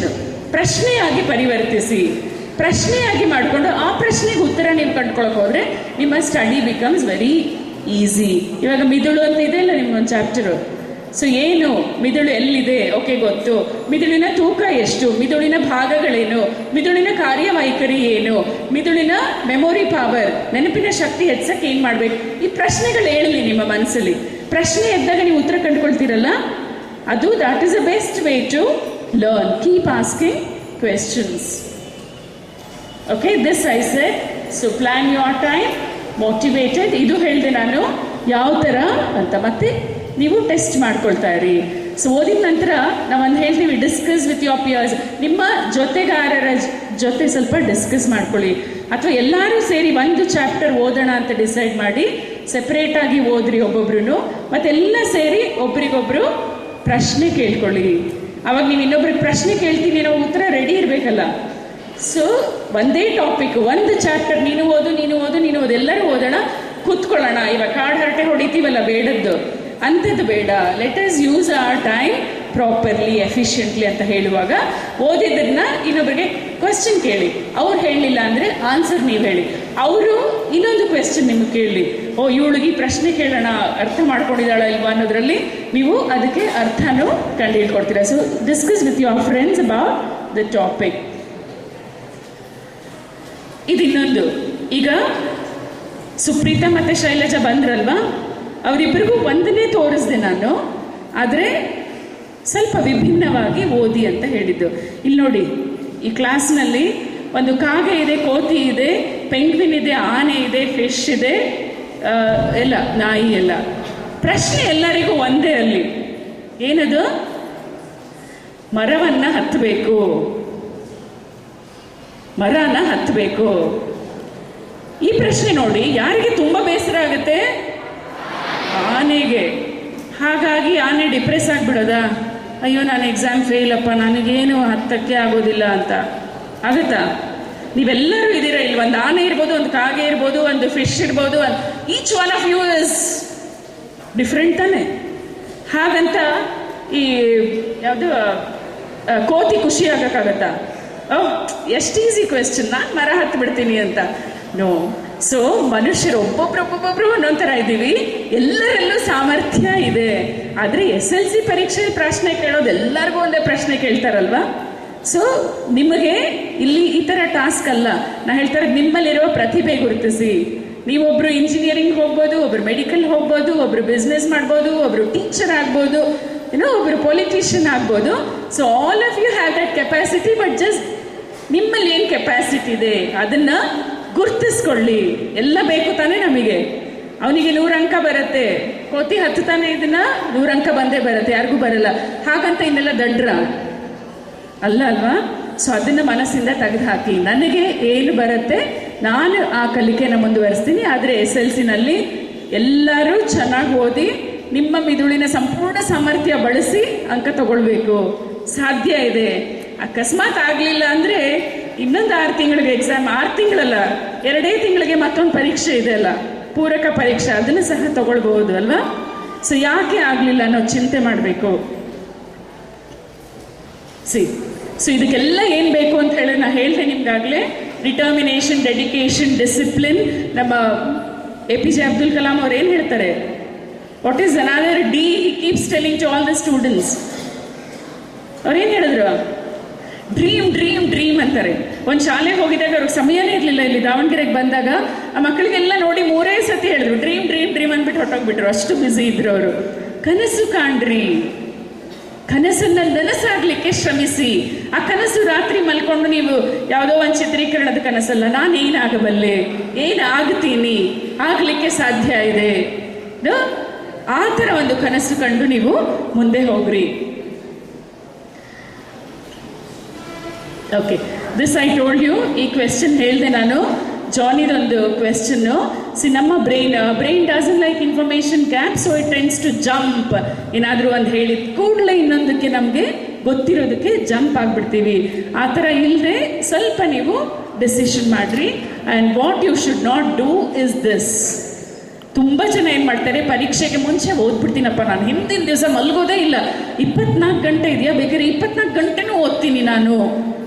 ಪ್ರಶ್ನೆಯಾಗಿ ಪರಿವರ್ತಿಸಿ. ಪ್ರಶ್ನೆಯಾಗಿ ಮಾಡಿಕೊಂಡು ಆ ಪ್ರಶ್ನೆಗೆ ಉತ್ತರ ನೀವು ಕಂಡುಕೊಳ್ಳೋಕೆ ಹೋದರೆ ನಿಮ್ಮ ಸ್ಟಡಿ ಬಿಕಮ್ಸ್ ವೆರಿ ಈಸಿ. ಇವಾಗ ಮಿದುಳು ಅಂತ ಇದೆ ಅಲ್ಲ ನಿಮ್ಗೊಂದು ಚಾಪ್ಟರು. ಸೊ ಏನು ಮಿದುಳು ಎಲ್ಲಿದೆ? ಓಕೆ, ಗೊತ್ತು. ಮಿದುಳಿನ ತೂಕ ಎಷ್ಟು, ಮಿದುಳಿನ ಭಾಗಗಳೇನು, ಮಿದುಳಿನ ಕಾರ್ಯವೈಖರಿ ಏನು, ಮಿದುಳಿನ ಮೆಮೊರಿ ಪವರ್, ನೆನಪಿನ ಶಕ್ತಿ ಹೆಚ್ಚಕ್ಕೆ ಏನು ಮಾಡಬೇಕು, ಈ ಪ್ರಶ್ನೆಗಳು ಹೇಳಲಿ ನಿಮ್ಮ ಮನಸ್ಸಲ್ಲಿ. ಪ್ರಶ್ನೆ ಎದ್ದಾಗ ನೀವು ಉತ್ತರ ಕಂಡುಕೊಳ್ತೀರಲ್ಲ, ಅದು that is the best way to learn. Keep asking questions. Okay, this I said. So plan your time, motivated. ಇದು ಹೇಳಿದೆ ನಾನು ಯಾವ ಥರ ಅಂತ. ಮತ್ತೆ ನೀವು ಟೆಸ್ಟ್ ಮಾಡ್ಕೊಳ್ತಾ ಇರಿ. ಸೊ ಓದಿದ ನಂತರ ನಾವೊಂದು ಹೇಳ್ತೀವಿ, ಡಿಸ್ಕಸ್ ವಿತ್ ಯೋರ್ ಪಿಯರ್ಸ್. ನಿಮ್ಮ ಜೊತೆಗಾರರ ಜೊತೆ ಸ್ವಲ್ಪ ಡಿಸ್ಕಸ್ ಮಾಡ್ಕೊಳ್ಳಿ. ಅಥವಾ ಎಲ್ಲರೂ ಸೇರಿ ಒಂದು ಚಾಪ್ಟರ್ ಓದೋಣ ಅಂತ ಡಿಸೈಡ್ ಮಾಡಿ ಸೆಪ್ರೇಟಾಗಿ ಓದ್ರಿ ಒಬ್ಬೊಬ್ರು. ಮತ್ತೆಲ್ಲ ಸೇರಿ ಒಬ್ರಿಗೊಬ್ರು ಪ್ರಶ್ನೆ ಕೇಳ್ಕೊಳ್ಳಿ. ಅವಾಗ ನೀವು ಇನ್ನೊಬ್ರಿಗೆ ಪ್ರಶ್ನೆ ಕೇಳ್ತೀನಿ ಅನ್ನೋ ಉತ್ತರ ರೆಡಿ ಇರಬೇಕಲ್ಲ. ಸೊ ಒಂದೇ ಟಾಪಿಕ್, ಒಂದು ಚಾಪ್ಟರ್, ನೀನು ಓದು ನೀನು ಓದು ನೀನು ಓದು, ಎಲ್ಲರೂ ಓದೋಣ, ಕೂತ್ಕೊಳ್ಳೋಣ. ಇವಾಗ ಕಾಡು ಹರಟೆ ಹೊಡಿತೀವಲ್ಲ, ಬೇಡದ್ದು ಅಂಥದ್ದು ಬೇಡ. Let us use hour time properly, efficiently ಅಂತ ಹೇಳುವಾಗ ಓದಿದ್ದನ್ನ ಇನ್ನೊಬ್ಬರಿಗೆ ಕ್ವೆಶ್ಚನ್ ಕೇಳಿ. ಅವ್ರು ಹೇಳಲಿಲ್ಲ ಅಂದರೆ ಆನ್ಸರ್ ನೀವು ಹೇಳಿ. ಅವರು ಇನ್ನೊಂದು ಕ್ವೆಶ್ಚನ್ ನಿಮ್ಗೆ ಕೇಳಿ, ಓ ಇವಳಿಗೆ ಈ ಪ್ರಶ್ನೆ ಕೇಳೋಣ, ಅರ್ಥ ಮಾಡ್ಕೊಂಡಿದ್ದಾಳ ಇಲ್ವಾ ಅನ್ನೋದ್ರಲ್ಲಿ ನೀವು ಅದಕ್ಕೆ ಅರ್ಥನೂ ಕಂಡು ಹಿಡ್ಕೊಡ್ತೀರಾ. So discuss with your friends about the topic. ಇದು ಇನ್ನೊಂದು. ಈಗ ಸುಪ್ರೀತಾ ಮತ್ತು ಶೈಲಜಾ ಬಂದ್ರಲ್ವಾ, ಅವರಿಬ್ಬರಿಗೂ ಒಂದನ್ನೇ ತೋರಿಸ್ದೆ ನಾನು, ಆದರೆ ಸ್ವಲ್ಪ ವಿಭಿನ್ನವಾಗಿ ಓದಿ ಅಂತ ಹೇಳಿದ್ದು. ಇಲ್ಲಿ ನೋಡಿ, ಈ ಕ್ಲಾಸ್ನಲ್ಲಿ ಒಂದು ಕಾಗೆ ಇದೆ, ಕೋತಿ ಇದೆ, ಪೆಂಗ್ವಿನ್ ಇದೆ, ಆನೆ ಇದೆ, ಫಿಶ್ ಇದೆ, ಎಲ್ಲ ನಾಯಿ ಎಲ್ಲ. ಪ್ರಶ್ನೆ ಎಲ್ಲರಿಗೂ ಒಂದೇ ಅಲ್ಲಿ. ಏನದು? ಮರವನ್ನು ಹತ್ತಬೇಕು, ಮರನ ಹತ್ತಬೇಕು. ಈ ಪ್ರಶ್ನೆ ನೋಡಿ, ಯಾರಿಗೆ ತುಂಬ ಬೇಸರ ಆಗುತ್ತೆ? ಆನೆಗೆ. ಹಾಗಾಗಿ ಆನೆ ಡಿಪ್ರೆಸ್ ಆಗಿಬಿಡೋದಾ? ಅಯ್ಯೋ ನಾನು ಎಕ್ಸಾಮ್ ಫೇಲ್ ಅಪ್ಪ, ನನಗೇನು ಹತ್ತಕ್ಕೆ ಆಗೋದಿಲ್ಲ ಅಂತ ಆಗುತ್ತಾ? ನೀವೆಲ್ಲರೂ ಇದ್ದೀರಾ ಇಲ್ಲಿ. ಒಂದು ಆನೆ ಇರ್ಬೋದು, ಒಂದು ಕಾಗೆ ಇರ್ಬೋದು, ಒಂದು ಫಿಶ್ ಇರ್ಬೋದು. Each one of you is different ತಾನೆ. ಹಾಗಂತ ಈ ಯಾವುದು ಕೋತಿ ಖುಷಿ ಆಗಕ್ಕಾಗತ್ತಾ? ಓಹ್ ಎಷ್ಟು ಈಸಿ ಕ್ವೆಶ್ಚನ್, ನಾನು ಮರ ಹತ್ತು ಬಿಡ್ತೀನಿ ಅಂತ. ನೋ. ಸೊ ಮನುಷ್ಯರು ಒಬ್ಬೊಬ್ರು ಒಂದೊಂಥರ ಇದ್ದೀವಿ, ಎಲ್ಲರಲ್ಲೂ ಸಾಮರ್ಥ್ಯ ಇದೆ. ಆದರೆ SLC ಪರೀಕ್ಷೆ ಪ್ರಶ್ನೆ ಕೇಳೋದು ಎಲ್ಲರಿಗೂ ಒಂದೇ ಪ್ರಶ್ನೆ ಕೇಳ್ತಾರಲ್ವಾ? ಸೊ ನಿಮಗೆ ಇಲ್ಲಿ ಈ ಥರ ಟಾಸ್ಕ್ ಅಲ್ಲ. ನಾ ಹೇಳ್ತಾರೆ, ನಿಮ್ಮಲ್ಲಿರುವ ಪ್ರತಿಭೆ ಗುರುತಿಸಿ. ನೀವೊಬ್ರು ಇಂಜಿನಿಯರಿಂಗ್ ಹೋಗ್ಬೋದು, ಒಬ್ರು ಮೆಡಿಕಲ್ ಹೋಗ್ಬೋದು, ಒಬ್ರು ಬಿಸ್ನೆಸ್ ಮಾಡ್ಬೋದು, ಒಬ್ರು ಟೀಚರ್ ಆಗ್ಬೋದು, ಒಬ್ರು ಪೊಲಿಟಿಷಿಯನ್ ಆಗ್ಬೋದು. So all of you have that capacity. But just ನಿಮ್ಮಲ್ಲಿ ಏನು ಕೆಪಾಸಿಟಿ ಇದೆ ಅದನ್ನ ಗುರ್ತಿಸ್ಕೊಳ್ಳಿ. ಎಲ್ಲ ಬೇಕು ತಾನೇ ನಮಗೆ. ಅವನಿಗೆ 100 ಅಂಕ ಬರುತ್ತೆ, ಕೋತಿ ಹತ್ತುತ್ತಾನೆ, ಇದನ್ನ 100 ಅಂಕ ಬಂದೇ ಬರುತ್ತೆ, ಯಾರಿಗೂ ಬರಲ್ಲ. ಹಾಗಂತ ಇನ್ನೆಲ್ಲ ದಡ್ರ ಅಲ್ಲ ಅಲ್ವಾ? ಸೊ ಅದನ್ನ ಮನಸ್ಸಿಂದ ತೆಗೆದು ಹಾಕಿ, ನನಗೆ ಏನು ಬರುತ್ತೆ ನಾನು ಆ ಕಲಿಕೆನ ಮುಂದುವರಿಸ್ತೀನಿ. ಆದರೆ SLCನಲ್ಲಿ ಎಲ್ಲರೂ ಚೆನ್ನಾಗಿ ಓದಿ ನಿಮ್ಮ ಮಿದುಳಿನ ಸಂಪೂರ್ಣ ಸಾಮರ್ಥ್ಯ ಬಳಸಿ ಅಂಕ ತಗೊಳ್ಬೇಕು. ಸಾಧ್ಯ ಇದೆ. ಅಕಸ್ಮಾತ್ ಆಗಲಿಲ್ಲ ಅಂದರೆ ಇನ್ನೊಂದು 6 ತಿಂಗಳಿಗೆ ಎಕ್ಸಾಮ್, 6 ತಿಂಗಳಲ್ಲ 2 ತಿಂಗಳಿಗೆ ಮತ್ತೊಂದು ಪರೀಕ್ಷೆ ಇದೆ ಅಲ್ಲ, ಪೂರಕ ಪರೀಕ್ಷೆ, ಅದನ್ನು ಸಹ ತಗೊಳ್ಬಹುದು ಅಲ್ವಾ? ಸೊ ಯಾಕೆ ಆಗಲಿಲ್ಲ ಅನ್ನೋ ಚಿಂತೆ ಮಾಡಬೇಕು. ಸೊ ಇದಕ್ಕೆಲ್ಲ ಏನು ಬೇಕು ಅಂತ ಹೇಳಿ ನಾ ಹೇಳಿದೆ ನಿಮ್ಗಾಗಲೇ. Determination, dedication, discipline. ನಮ್ಮ APJ ಅಬ್ದುಲ್ ಕಲಾಂ ಅವ್ರು ಏನು ಹೇಳ್ತಾರೆ? What is another D he keeps telling to all the students? ಅವ್ರೇನು ಹೇಳಿದ್ರು? ಡ್ರೀಮ್ ಡ್ರೀಮ್ ಡ್ರೀಮ್ ಅಂತಾರೆ. ಒಂದು ಶಾಲೆಗೆ ಹೋಗಿದಾಗ ಅವ್ರಿಗೆ ಸಮಯನೇ ಇರಲಿಲ್ಲ. ಇಲ್ಲಿ ದಾವಣಗೆರೆಗೆ ಬಂದಾಗ ಆ ಮಕ್ಕಳಿಗೆಲ್ಲ ನೋಡಿ 3 ಸತಿ ಹೇಳಿದ್ರು ಡ್ರೀಮ್ ಡ್ರೀಮ್ ಡ್ರೀಮ್ ಅಂದ್ಬಿಟ್ಟು ಹೊಟ್ಟೋಗ್ಬಿಟ್ರು, ಅಷ್ಟು ಬ್ಯುಸಿ ಇದ್ರು ಅವರು. ಕನಸು ಕಾಣ್ರಿ, ಕನಸನ್ನ ನನಸಾಗ್ಲಿಕ್ಕೆ ಶ್ರಮಿಸಿ. ಆ ಕನಸು ರಾತ್ರಿ ಮಲ್ಕೊಂಡು ನೀವು ಯಾವುದೋ ಒಂದು ಚಿತ್ರೀಕರಣದ ಕನಸಲ್ಲ, ನಾನು ಏನಾಗಬಲ್ಲೆ, ಏನಾಗ್ತೀನಿ, ಆಗ್ಲಿಕ್ಕೆ ಸಾಧ್ಯ ಇದೆ, ಆ ಥರ ಒಂದು ಕನಸು ಕಂಡು ನೀವು ಮುಂದೆ ಹೋಗ್ರಿ. Okay, this I told you. ಈ ಕ್ವೆಶ್ಚನ್ ಹೇಳಿದೆ ನಾನು. ಜಾನಿದೊಂದು ಕ್ವೆಶ್ಚನ್ನು. ನಮ್ಮ brain doesn't like information gap, so it tends to jump. ಏನಾದರೂ ಒಂದು ಹೇಳಿದ ಕೂಡಲೇ ಇನ್ನೊಂದಕ್ಕೆ ನಮಗೆ ಗೊತ್ತಿರೋದಕ್ಕೆ ಜಂಪ್ ಆಗಿಬಿಡ್ತೀವಿ. ಆ ಥರ ಇಲ್ಲದೆ ಸ್ವಲ್ಪ ನೀವು ಡಿಸಿಷನ್ ಮಾಡಿರಿ. And what you should not do is this. ತುಂಬ ಜನ ಏನು ಮಾಡ್ತಾರೆ, ಪರೀಕ್ಷೆಗೆ ಮುಂಚೆ ಓದ್ಬಿಡ್ತೀನಪ್ಪ, ನಾನು ಹಿಂದಿನ ದಿವಸ ಮಲಗೋದೇ ಇಲ್ಲ, 24 ಗಂಟೆ ಇದೆಯಾ, ಬೇಕಾದ್ರೆ 24 ಗಂಟೆನೂ ಓದ್ತೀನಿ ನಾನು.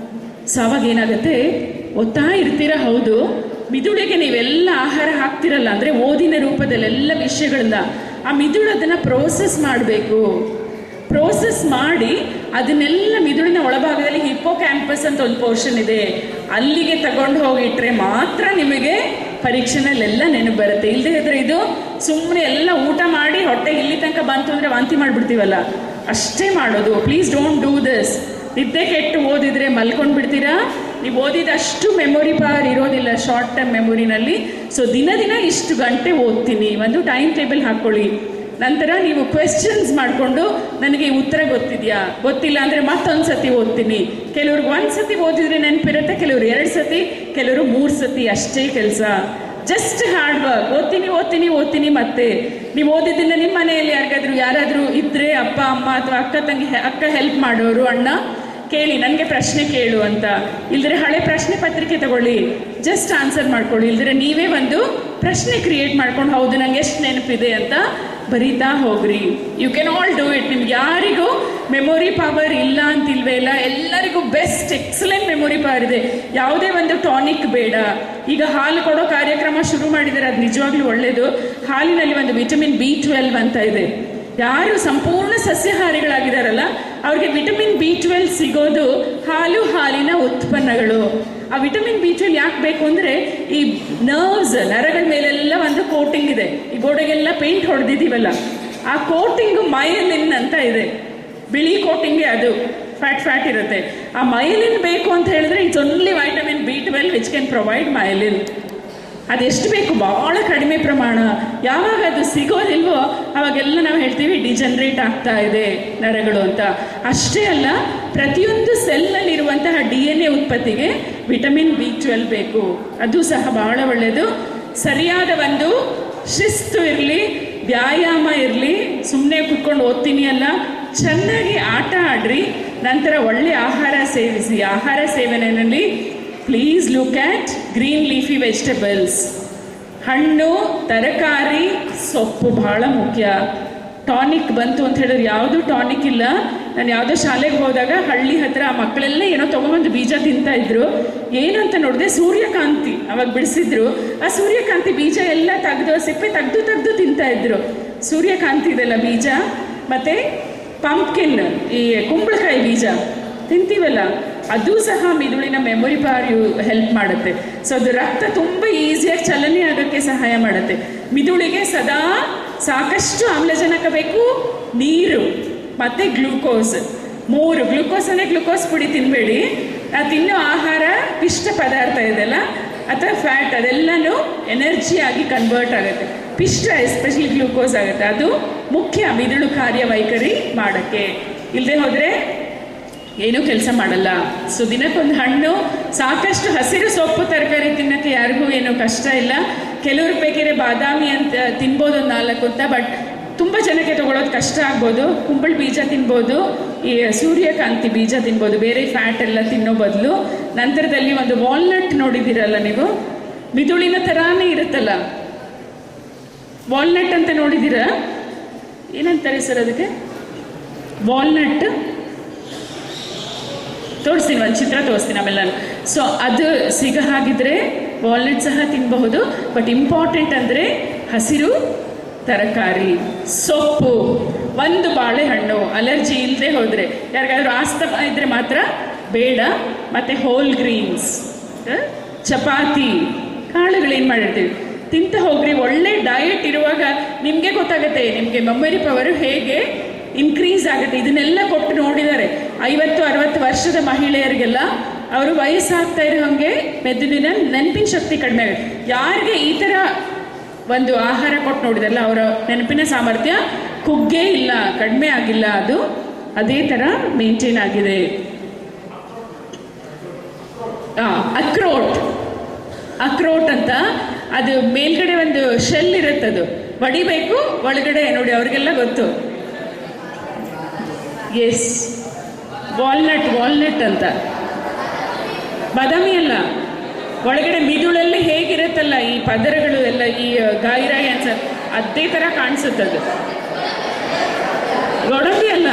ಸೊ ಅವಾಗ ಏನಾಗುತ್ತೆ, ಓದ್ತಾ ಇರ್ತೀರ, ಹೌದು, ಮಿದುಳಿಗೆ ನೀವೆಲ್ಲ ಆಹಾರ ಹಾಕ್ತಿರಲ್ಲ, ಅಂದರೆ ಓದಿನ ರೂಪದಲ್ಲೆಲ್ಲ ವಿಷಯಗಳನ್ನ, ಆ ಮಿದುಳು ಅದನ್ನು ಪ್ರೋಸೆಸ್ ಮಾಡಬೇಕು. ಪ್ರೋಸೆಸ್ ಮಾಡಿ ಅದನ್ನೆಲ್ಲ ಮಿದುಳಿನ ಒಳಭಾಗದಲ್ಲಿ ಹಿಪ್ಪೋ ಕ್ಯಾಂಪಸ್ ಅಂತ ಒಂದು ಪೋರ್ಷನ್ ಇದೆ, ಅಲ್ಲಿಗೆ ತಗೊಂಡು ಹೋಗಿಟ್ರೆ ಮಾತ್ರ ನಿಮಗೆ ಪರೀಕ್ಷೆನಲ್ಲೆಲ್ಲ ನೆನಪು ಬರುತ್ತೆ. ಇಲ್ಲದೆ ಇದ್ರೆ ಇದು ಸುಮ್ಮನೆ ಎಲ್ಲ ಊಟ ಮಾಡಿ ಹೊಟ್ಟೆ ಇಲ್ಲಿ ತನಕ ಬಂತು ಅಂದರೆ ವಾಂತಿ ಮಾಡಿಬಿಡ್ತೀವಲ್ಲ, ಅಷ್ಟೇ ಮಾಡೋದು. Please don't do this. ನಿದ್ದೆ ಕೆಟ್ಟು ಓದಿದ್ರೆ ಮಲ್ಕೊಂಡು ಬಿಡ್ತೀರಾ, ನೀವು ಓದಿದಷ್ಟು ಮೆಮೊರಿ ಪವರ್ ಇರೋದಿಲ್ಲ ಶಾರ್ಟ್ ಟರ್ಮ್ ಮೆಮೊರಿನಲ್ಲಿ. ಸೊ ದಿನ ಇಷ್ಟು ಗಂಟೆ ಓದ್ತೀನಿ, ಒಂದು ಟೈಮ್ ಟೇಬಲ್ ಹಾಕ್ಕೊಳ್ಳಿ. ನಂತರ ನೀವು ಕ್ವೆಶ್ಚನ್ಸ್ ಮಾಡಿಕೊಂಡು, ನನಗೆ ಉತ್ತರ ಗೊತ್ತಿದೆಯಾ, ಗೊತ್ತಿಲ್ಲ ಅಂದರೆ ಮತ್ತೊಂದು ಸತಿ ಓದ್ತೀನಿ. ಕೆಲವ್ರಿಗೆ 1 ಸತಿ ಓದಿದ್ರೆ ನೆನಪಿರುತ್ತೆ, ಕೆಲವ್ರು 2 ಸತಿ, ಕೆಲವರು 3 ಸತಿ, ಅಷ್ಟೇ ಕೆಲಸ. Just hard work. ಓದ್ತೀನಿ ಮತ್ತೆ ನೀವು ಓದಿದ್ದನ್ನ ನಿಮ್ಮ ಮನೆಯಲ್ಲಿ ಯಾರಾದರೂ ಇದ್ದರೆ, ಅಪ್ಪ ಅಮ್ಮ ಅಥವಾ ಅಕ್ಕ ಹೆಲ್ಪ್ ಮಾಡೋರು, ಅಣ್ಣ ಕೇಳಿ, ನನಗೆ ಪ್ರಶ್ನೆ ಕೇಳು ಅಂತ. ಇಲ್ದರೆ ಹಳೆ ಪ್ರಶ್ನೆ ಪತ್ರಿಕೆ ತಗೊಳ್ಳಿ, ಜಸ್ಟ್ ಆನ್ಸರ್ ಮಾಡ್ಕೊಳ್ಳಿ. ಇಲ್ದರೆ ನೀವೇ ಒಂದು ಪ್ರಶ್ನೆ ಕ್ರಿಯೇಟ್ ಮಾಡ್ಕೊಂಡು, ಹೌದು ನಂಗೆ ಎಷ್ಟು ನೆನಪಿದೆ ಅಂತ ಬರೀತಾ ಹೋಗ್ರಿ. You can all do it. ನಿಮ್ಗೆ ಯಾರಿಗೂ ಮೆಮೊರಿ ಪವರ್ ಇಲ್ಲ ಅಂತಿಲ್ವೇ ಇಲ್ಲ, ಎಲ್ಲರಿಗೂ ಬೆಸ್ಟ್ ಎಕ್ಸಲೆಂಟ್ ಮೆಮೊರಿ ಪವರ್ ಇದೆ. ಯಾವುದೇ ಒಂದು ಟಾನಿಕ್ ಬೇಡ. ಈಗ ಹಾಲು ಕೊಡೋ ಕಾರ್ಯಕ್ರಮ ಶುರು ಮಾಡಿದರೆ ಅದು ನಿಜವಾಗ್ಲೂ ಒಳ್ಳೆಯದು. ಹಾಲಿನಲ್ಲಿ ಒಂದು ವಿಟಮಿನ್ B12 ಅಂತ ಇದೆ. ಯಾರು ಸಂಪೂರ್ಣ ಸಸ್ಯಾಹಾರಿಗಳಾಗಿದ್ದಾರಲ್ಲ ಅವ್ರಿಗೆ ವಿಟಮಿನ್ B12 ಸಿಗೋದು ಹಾಲಿನ ಉತ್ಪನ್ನಗಳು. ಆ ವಿಟಮಿನ್ B12 ಯಾಕೆ ಬೇಕು ಅಂದರೆ, ಈ ನರಗಳ ಮೇಲೆಲ್ಲ ಒಂದು ಕೋಟಿಂಗ್ ಇದೆ. ಈ ಗೋಡೆಗೆಲ್ಲ ಪೇಂಟ್ ಹೊಡೆದಿದ್ದೀವಲ್ಲ, ಆ ಕೋಟಿಂಗು ಮಯಲಿನ್ ಅಂತ ಇದೆ, ಬಿಳಿ ಕೋಟಿಂಗ್ಗೆ ಅದು ಫ್ಯಾಟ್ ಇರುತ್ತೆ. ಆ ಮಯಲಿನ್ ಬೇಕು ಅಂತ ಹೇಳಿದ್ರೆ it's only vitamin B12 which can provide myelin. ಅದೆಷ್ಟು ಬೇಕು, ಭಾಳ ಕಡಿಮೆ ಪ್ರಮಾಣ. ಯಾವಾಗ ಅದು ಸಿಗೋದಿಲ್ವೋ ಅವಾಗೆಲ್ಲ ನಾವು ಹೇಳ್ತೀವಿ ಡಿಜನರೇಟ್ ಆಗ್ತಾ ಇದೆ ನರಗಳು ಅಂತ. ಅಷ್ಟೇ ಅಲ್ಲ, ಪ್ರತಿಯೊಂದು ಸೆಲ್ನಲ್ಲಿರುವಂತಹ DNA ಉತ್ಪತ್ತಿಗೆ ವಿಟಮಿನ್ B12 ಬೇಕು. ಅದು ಸಹ ಬಹಳ ಒಳ್ಳೆಯದು. ಸರಿಯಾದ ಒಂದು ಶಿಸ್ತು ಇರಲಿ, ವ್ಯಾಯಾಮ ಇರಲಿ. ಸುಮ್ಮನೆ ಕುತ್ಕೊಂಡು ಓದ್ತೀನಿ ಅಲ್ಲ, ಚೆನ್ನಾಗಿ ಆಟ ಆಡ್ರಿ. ನಂತರ ಒಳ್ಳೆ ಆಹಾರ ಸೇವಿಸಿ. ಆಹಾರ ಸೇವನೆಯಲ್ಲಿ please look at green leafy vegetables. ಹಣ್ಣು, ತರಕಾರಿ, ಸೊಪ್ಪು ಬಹಳ ಮುಖ್ಯ. ಟಾನಿಕ್ ಬಂತು ಅಂತ ಹೇಳಿದ್ರೆ ಯಾವುದು ಟಾನಿಕ್ ಇಲ್ಲ. ನಾನು ಯಾವುದೋ ಶಾಲೆಗೆ ಹೋದಾಗ ಹಳ್ಳಿ ಹತ್ರ ಆ ಮಕ್ಕಳೆಲ್ಲ ಏನೋ ತೊಗೊಂಬಂದು ಬೀಜ ತಿಂತಾ ಇದ್ರು. ಏನು ಅಂತ ನೋಡಿದೆ, ಸೂರ್ಯಕಾಂತಿ ಅವಾಗ ಬಿಡಿಸಿದ್ರು. ಆ ಸೂರ್ಯಕಾಂತಿ ಬೀಜ ಎಲ್ಲ ತೆಗೆದು ಸಿಪ್ಪೆ ತೆಗೆದು ತಿಂತಾ ಇದ್ರು. ಸೂರ್ಯಕಾಂತಿ ಇದೆಲ್ಲ ಬೀಜ. ಮತ್ತು ಪಂಪ್ಕಿನ್, ಈ ಕುಂಬಳಕಾಯಿ ಬೀಜ ತಿಂತೀವಲ್ಲ, ಅದು ಸಹ ಮಿದುಳಿನ ಮೆಮೊರಿ ಪವರ್ ಹೆಲ್ಪ್ ಮಾಡುತ್ತೆ. ಸೊ ಅದು ರಕ್ತ ತುಂಬ ಈಸಿಯಾಗಿ ಚಲನೆ ಆಗೋಕ್ಕೆ ಸಹಾಯ ಮಾಡುತ್ತೆ. ಮಿದುಳಿಗೆ ಸದಾ ಸಾಕಷ್ಟು ಆಮ್ಲಜನಕ ಬೇಕು, ನೀರು ಮತ್ತು ಗ್ಲೂಕೋಸ್. 3 ಗ್ಲೂಕೋಸ್ ಅಂದರೆ ಗ್ಲೂಕೋಸ್ ಪುಡಿ ತಿನ್ನಬೇಡಿ. ತಿನ್ನೋ ಆಹಾರ ಪಿಷ್ಟ ಪದಾರ್ಥ ಇದೆಲ್ಲ ಅಥವಾ ಫ್ಯಾಟ್, ಅದೆಲ್ಲನೂ ಎನರ್ಜಿಯಾಗಿ ಕನ್ವರ್ಟ್ ಆಗುತ್ತೆ. ಪಿಷ್ಟ ಎಸ್ಪೆಷಲಿ ಗ್ಲೂಕೋಸ್ ಆಗುತ್ತೆ. ಅದು ಮುಖ್ಯ ಮಿದುಳು ಕಾರ್ಯವೈಖರಿ ಮಾಡೋಕ್ಕೆ. ಇಲ್ಲದೆ ಹೋದರೆ ಏನೂ ಕೆಲಸ ಮಾಡಲ್ಲ. ಸೊ ದಿನಕ್ಕೊಂದು ಹಣ್ಣು, ಸಾಕಷ್ಟು ಹಸಿರು ಸೊಪ್ಪು ತರಕಾರಿ ತಿನ್ನೋಕ್ಕೆ ಯಾರಿಗೂ ಏನೂ ಕಷ್ಟ ಇಲ್ಲ. ಕೆಲವ್ರ ಬೇಕಿದ್ರೆ ಬಾದಾಮಿ ಅಂತ ತಿನ್ಬೋದು, 4 ಅಂತ. ಬಟ್ ತುಂಬ ಜನಕ್ಕೆ ತೊಗೊಳೋದು ಕಷ್ಟ ಆಗ್ಬೋದು. ಕುಂಬಳ ಬೀಜ ತಿನ್ಬೋದು, ಈ ಸೂರ್ಯಕಾಂತಿ ಬೀಜ ತಿನ್ಬೋದು, ಬೇರೆ ಫ್ಯಾಟ್ ಎಲ್ಲ ತಿನ್ನೋ ಬದಲು. ನಂತರದಲ್ಲಿ ಒಂದು ವಾಲ್ನಟ್ ನೋಡಿದ್ದೀರಲ್ಲ ನೀವು, ಮಿದುಳಿನ ಥರಾನೇ ಇರುತ್ತಲ್ಲ, ವಾಲ್ನಟ್ ಅಂತ ನೋಡಿದ್ದೀರಾ? ಏನಂತಾರೆ ಸರ್ ಅದಕ್ಕೆ? ವಾಲ್ನಟ್ ತೋರಿಸ್ತೀನಿ, ಒಂದು ಚಿತ್ರ ತೋರಿಸ್ತೀನಿ ಆಮೇಲೆ ನಾನು. ಸೊ ಅದು ಸಿಗ ಹಾಗಿದ್ರೆ ವಾಲ್ನಟ್ ಸಹ ತಿನ್ನಬಹುದು. ಬಟ್ ಇಂಪಾರ್ಟೆಂಟ್ ಅಂದರೆ ಹಸಿರು ತರಕಾರಿ, ಸೊಪ್ಪು, ಒಂದು ಬಾಳೆಹಣ್ಣು, ಅಲರ್ಜಿ ಇಲ್ಲದೆ ಹೋದರೆ, ಯಾರಿಗಾದ್ರೂ ಆಸ್ತಮಾ ಇದ್ದರೆ ಮಾತ್ರ ಬೇಡ. ಮತ್ತು ಹೋಲ್ ಗ್ರೀನ್ಸ್, ಚಪಾತಿ, ಕಾಳುಗಳೇನು ಮಾಡಿರ್ತೀವಿ ತಿಂತ ಹೋಗ್ರಿ. ಒಳ್ಳೆ ಡಯಟ್ ಇರುವಾಗ ನಿಮಗೆ ಗೊತ್ತಾಗುತ್ತೆ ನಿಮಗೆ ಮೆಮೊರಿ ಪವರು ಹೇಗೆ ಇನ್ಕ್ರೀಸ್ ಆಗುತ್ತೆ. ಇದನ್ನೆಲ್ಲ ಕೊಟ್ಟು ನೋಡಿದ್ದಾರೆ. 50-60 ವರ್ಷದ ಮಹಿಳೆಯರಿಗೆಲ್ಲ ಅವರು ವಯಸ್ಸಾಗ್ತಾ ಇರೋ ಹಾಗೆ ಮೆದುಳಿನ ನೆನಪಿನ ಶಕ್ತಿ ಕಡಿಮೆ ಆಗುತ್ತೆ. ಯಾರಿಗೆ ಈ ಥರ ಒಂದು ಆಹಾರ ಕೊಟ್ಟು ನೋಡಿದಾರಲ್ಲ ಅವರ ನೆನಪಿನ ಸಾಮರ್ಥ್ಯ ಕುಗ್ಗೇ ಇಲ್ಲ, ಕಡಿಮೆ ಆಗಿಲ್ಲ, ಅದು ಅದೇ ಥರ ಮೇಂಟೈನ್ ಆಗಿದೆ. ಅಕ್ರೋಟ್ ಅಕ್ರೋಟ್ ಅಂತ. ಅದು ಮೇಲ್ಗಡೆ ಒಂದು ಶೆಲ್ ಇರುತ್ತದು, ಬಡಿಬೇಕು, ಒಳಗಡೆ ನೋಡಿ ಅವ್ರಿಗೆಲ್ಲ ಗೊತ್ತು. ಎಸ್, ವಾಲ್ನಟ್ ಅಂತ. ಬಾದಾಮಿ ಅಲ್ಲ, ಒಳಗಡೆ ಮಿದುಳಲ್ಲಿ ಹೇಗಿರುತ್ತಲ್ಲ ಈ ಪದರಗಳು ಎಲ್ಲ, ಈ ಗಾಯಿರಾಯಿ ಅನ್ಸ ಅದೇ ಥರ ಕಾಣಿಸುತ್ತದು. ಗೋಡಂಬಿ ಅಲ್ಲ,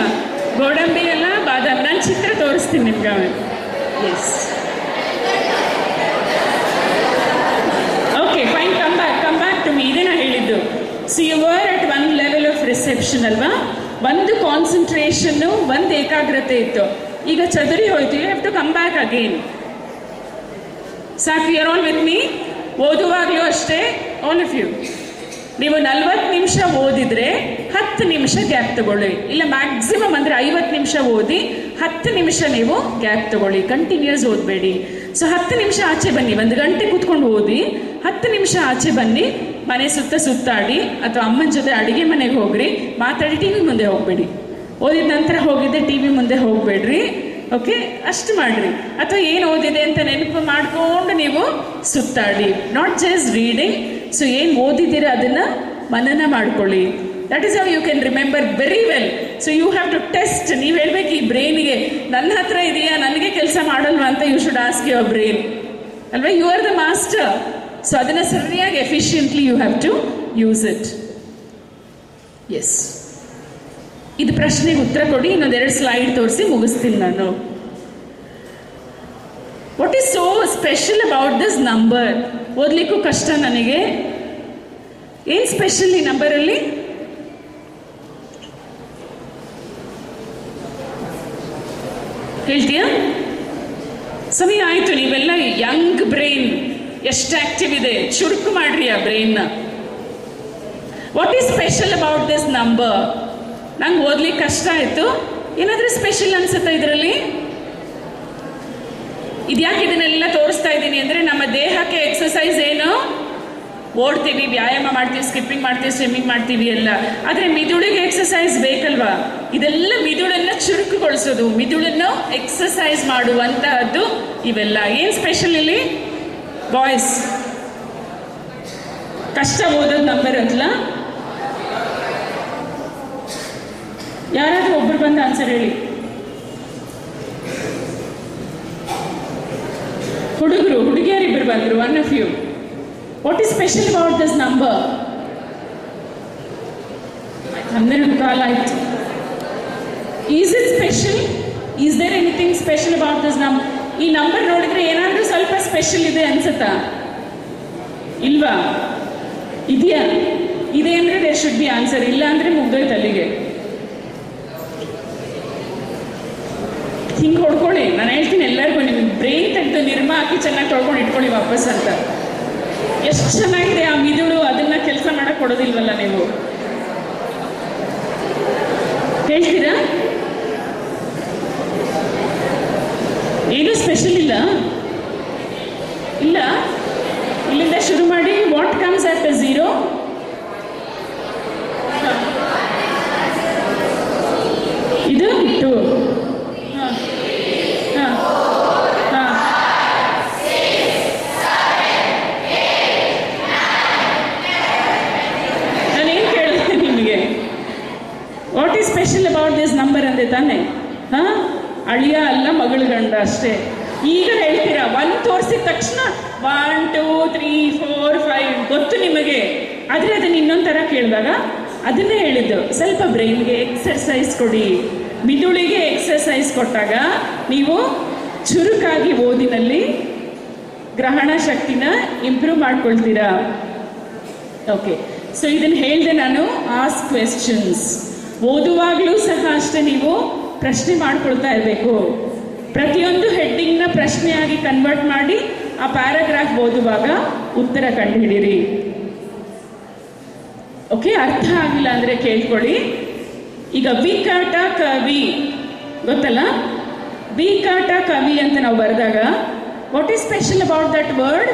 ಬಾದಾಮಿ. ನಾನು ಚಿತ್ರ ತೋರಿಸ್ತೀನಿ ನಿಮ್ಗೆ ಆಮೇಲೆ. Yes, okay fine, come back to me. ಇದೇ ನಾ ಹೇಳಿದ್ದು. So you were at one level of reception ಅಲ್ವಾ, ಒಂದು ಕಾನ್ಸಂಟ್ರೇಷನ್ನು, ಒಂದು ಏಕಾಗ್ರತೆ ಇತ್ತು. ಈಗ ಚದುರಿ ಹೋಯ್ತು. You have to come back again. ಸಾಕು, ಯರ್ ಆಲ್ ವಿತ್ ಮೀ. ಓದುವಾಗಲೂ ಅಷ್ಟೇ, ಆಲ್ ಆಫ್ ಯು, ನೀವು 40 ನಿಮಿಷ ಓದಿದ್ರೆ 10 ನಿಮಿಷ ಗ್ಯಾಪ್ ತಗೊಳ್ಳಿ. ಇಲ್ಲ ಮ್ಯಾಕ್ಸಿಮಮ್ ಅಂದರೆ 50 ನಿಮಿಷ ಓದಿ 10 ನಿಮಿಷ ನೀವು ಗ್ಯಾಪ್ ತಗೊಳ್ಳಿ. ಕಂಟಿನ್ಯೂಸ್ ಓದಬೇಡಿ. ಸೊ 10 ನಿಮಿಷ ಆಚೆ ಬನ್ನಿ. 1 ಗಂಟೆ ಕೂತ್ಕೊಂಡು ಓದಿ, 10 ನಿಮಿಷ ಆಚೆ ಬನ್ನಿ, ಮನೆ ಸುತ್ತಾಡಿ ಅಥವಾ ಅಮ್ಮನ ಜೊತೆ ಅಡುಗೆ ಮನೆಗೆ ಹೋಗ್ರಿ, ಮಾತಾಡಿ ಟಿ ವಿ ಮುಂದೆ ಹೋಗಬೇಡಿ. ಓದಿದ ನಂತರ ಹೋಗಿದ್ದೆ ಟಿ ವಿ ಮುಂದೆ ಹೋಗಬೇಡ್ರಿ. ಓಕೆ, ಅಷ್ಟು ಮಾಡ್ರಿ. ಅಥವಾ ಏನು ಓದಿದೆ ಅಂತ ನೆನಪು ಮಾಡಿಕೊಂಡು ನೀವು ಸುತ್ತಾಡಿ, ನಾಟ್ ಜಸ್ಟ್ ರೀಡಿಂಗ್. ಸೊ ಏನು ಓದಿದ್ದೀರ ಅದನ್ನು ಮನನ ಮಾಡ್ಕೊಳ್ಳಿ. That is how you can remember very well. So you have to test. ನೀವು ಹೇಳ್ಬೇಕು ಈ ಬ್ರೈನ್ಗೆ, ನನ್ನ ಹತ್ರ ಇದೆಯಾ, ನನಗೆ ಕೆಲಸ ಮಾಡಲ್ವಾ ಅಂತ. You should ask your brain ಅಲ್ವಾ. You are the master. So ಅದನ್ನು ಸರಿಯಾಗಿ efficiently you have to use it. Yes, ಇದು ಪ್ರಶ್ನೆಗೆ ಉತ್ತರ ಕೊಡಿ. ಇನ್ನೊಂದೆರಡು ಸ್ಲೈಡ್ ತೋರಿಸಿ ಮುಗಿಸ್ತೀನಿ ನಾನು. What is so special about this number? ಓದ್ಲಿಕ್ಕೂ ಕಷ್ಟ ನನಗೆ. ಏನ್ ಸ್ಪೆಷಲ್ ಈ ನಂಬರಲ್ಲಿ? ಹೇಳ್ತೀಯಾ? ಸಮಯ ಆಯ್ತು. ನೀವೆಲ್ಲ ಯಂಗ್ ಬ್ರೈನ್ ಎಷ್ಟು ಆಕ್ಟಿವ್ ಇದೆ, ಚುರುಕು ಮಾಡ್ರಿ ಆ ಬ್ರೈನ್ನ. What is special about this number? ನಂಗೆ ಓದ್ಲಿಕ್ಕೆ ಕಷ್ಟ ಆಯ್ತು. ಏನಾದ್ರೂ ಸ್ಪೆಷಲ್ ಅನ್ಸುತ್ತಾ ಇದರಲ್ಲಿ? ಇದ್ಯಾಕೆ ಇದನ್ನೆಲ್ಲ ತೋರಿಸ್ತಾ ಇದ್ದೀನಿ ಅಂದ್ರೆ, ನಮ್ಮ ದೇಹಕ್ಕೆ ಎಕ್ಸಸೈಸ್ ಏನು? ಓಡ್ತೀವಿ, ವ್ಯಾಯಾಮ ಮಾಡ್ತೀವಿ, ಸ್ಕಿಪ್ಪಿಂಗ್ ಮಾಡ್ತೀವಿ, ಸ್ವಿಮ್ಮಿಂಗ್ ಮಾಡ್ತೀವಿ ಎಲ್ಲ. ಆದ್ರೆ ಮಿದುಳಿಗೆ ಎಕ್ಸಸೈಸ್ ಬೇಕಲ್ವಾ? ಇದೆಲ್ಲ ಮಿದುಳನ್ನ ಚುರುಕುಗೊಳಿಸೋದು, ಮಿದುಳನ್ನು ಎಕ್ಸಸೈಸ್ ಮಾಡುವಂತಹದ್ದು ಇವೆಲ್ಲ. ಏನ್ ಸ್ಪೆಷಲ್ ಇಲ್ಲಿ ಬಾಯ್ಸ್? ಕಷ್ಟ ಓದೋದು ನಂಬರ್ ಅಂತಲ್ಲ. ಯಾರಾದ್ರೂ ಒಬ್ರು ಬಂದು ಆನ್ಸರ್ ಹೇಳಿ. ಹುಡುಗಿಯರಿಬ್ಬರು ಬಂದ್ರು. One of you. What is special about this number? 12 ಕಾಲ ಆಯ್ತು. Is it special? Is there anything special about this number? ಈ ನಂಬರ್ ನೋಡಿದ್ರೆ ಏನಾದ್ರೂ ಸ್ವಲ್ಪ ಸ್ಪೆಷಲ್ ಇದೆ ಅನ್ಸುತ್ತಾ? ಇಲ್ವಾ? ಇದೆಯಾ? ಇದೆ ಅಂದ್ರೆ ದೇರ್ ಶುಡ್ ಬಿ ಆನ್ಸರ್. ಇಲ್ಲ ಅಂದ್ರೆ ಮುಗ್ದೋಯ್ತು ಅಲ್ಲಿಗೆ. ಹಿಂಗೆ ಹೊಡ್ಕೊಳ್ಳಿ. ನಾನು ಹೇಳ್ತೀನಿ ಎಲ್ಲರಿಗೂ, ನಿಮ್ಗೆ ಬ್ರೈನ್ ತೆಗೆದು ನಿರ್ಮ ಹಾಕಿ ಚೆನ್ನಾಗಿ ತೊಳ್ಕೊಂಡು ಇಟ್ಕೊಳ್ಳಿ ವಾಪಸ್ ಅಂತ. ಎಷ್ಟು ಚೆನ್ನಾಗಿದೆ ಆ ಮಿದುಳು. ಅದನ್ನ ಕೆಲಸ ಮಾಡಕ್ ಕೊಡೋದಿಲ್ವಲ್ಲ ನೀವು. ಹೇಳ್ತೀರಾ? ಏನು ಸ್ಪೆಷಲ್ ಇಲ್ಲ? ಇಲ್ಲ, ಇಲ್ಲಿಂದ ಶುರು ಮಾಡಿ. What comes after 0? ಇದು 2. ನಾನೇನು ಕೇಳಿದೆ ನಿಮಗೆ? What is special about this number ಅಂದೆ ತಾನೆ? ಅಳಿಯ ಅಲ್ಲ, ಮಗಳು ಗಂಡ ಅಷ್ಟೇ. ಈಗ ಹೇಳ್ತೀರಾ 1 ತೋರಿಸಿದ ತಕ್ಷಣ 1 2 3 4 5 ಗೊತ್ತು ನಿಮಗೆ. ಆದರೆ ಅದನ್ನ ಇನ್ನೊಂದು ಥರ ಕೇಳಿದಾಗ ಅದನ್ನೇ ಹೇಳಿದ್ದು. ಸ್ವಲ್ಪ ಬ್ರೈನ್ಗೆ ಎಕ್ಸರ್ಸೈಸ್ ಕೊಡಿ. ಮಿದುಳಿಗೆ ಎಕ್ಸರ್ಸೈಸ್ ಕೊಟ್ಟಾಗ ನೀವು ಚುರುಕಾಗಿ ಓದಿನಲ್ಲಿ ಗ್ರಹಣ ಶಕ್ತಿನ ಇಂಪ್ರೂವ್ ಮಾಡ್ಕೊಳ್ತೀರಾ. ಓಕೆ, ಸೊ ಇದನ್ನು ಹೇಳಿದೆ ನಾನು. Ask questions. ಓದುವಾಗಲೂ ಸಹ ಅಷ್ಟೇ ನೀವು ಪ್ರಶ್ನೆ ಮಾಡ್ಕೊಳ್ತಾ ಇರಬೇಕು. ಪ್ರತಿಯೊಂದು ಹೆಡ್ಡಿಂಗ್ನ ಪ್ರಶ್ನೆಯಾಗಿ ಕನ್ವರ್ಟ್ ಮಾಡಿ ಆ ಪ್ಯಾರಾಗ್ರಾಫ್ ಓದುವಾಗ ಉತ್ತರ ಕಂಡುಹಿಡಿಯಿರಿ. ಓಕೆ, ಅರ್ಥ ಆಗಿಲ್ಲ ಅಂದರೆ ಕೇಳ್ಕೊಳ್ಳಿ. ಈಗ ವಿಕಟ ಕವಿ ಗೊತ್ತಲ್ಲ? ವಿಕಟ ಕವಿ ಅಂತ ನಾವು ಬರೆದಾಗ what is special about that word?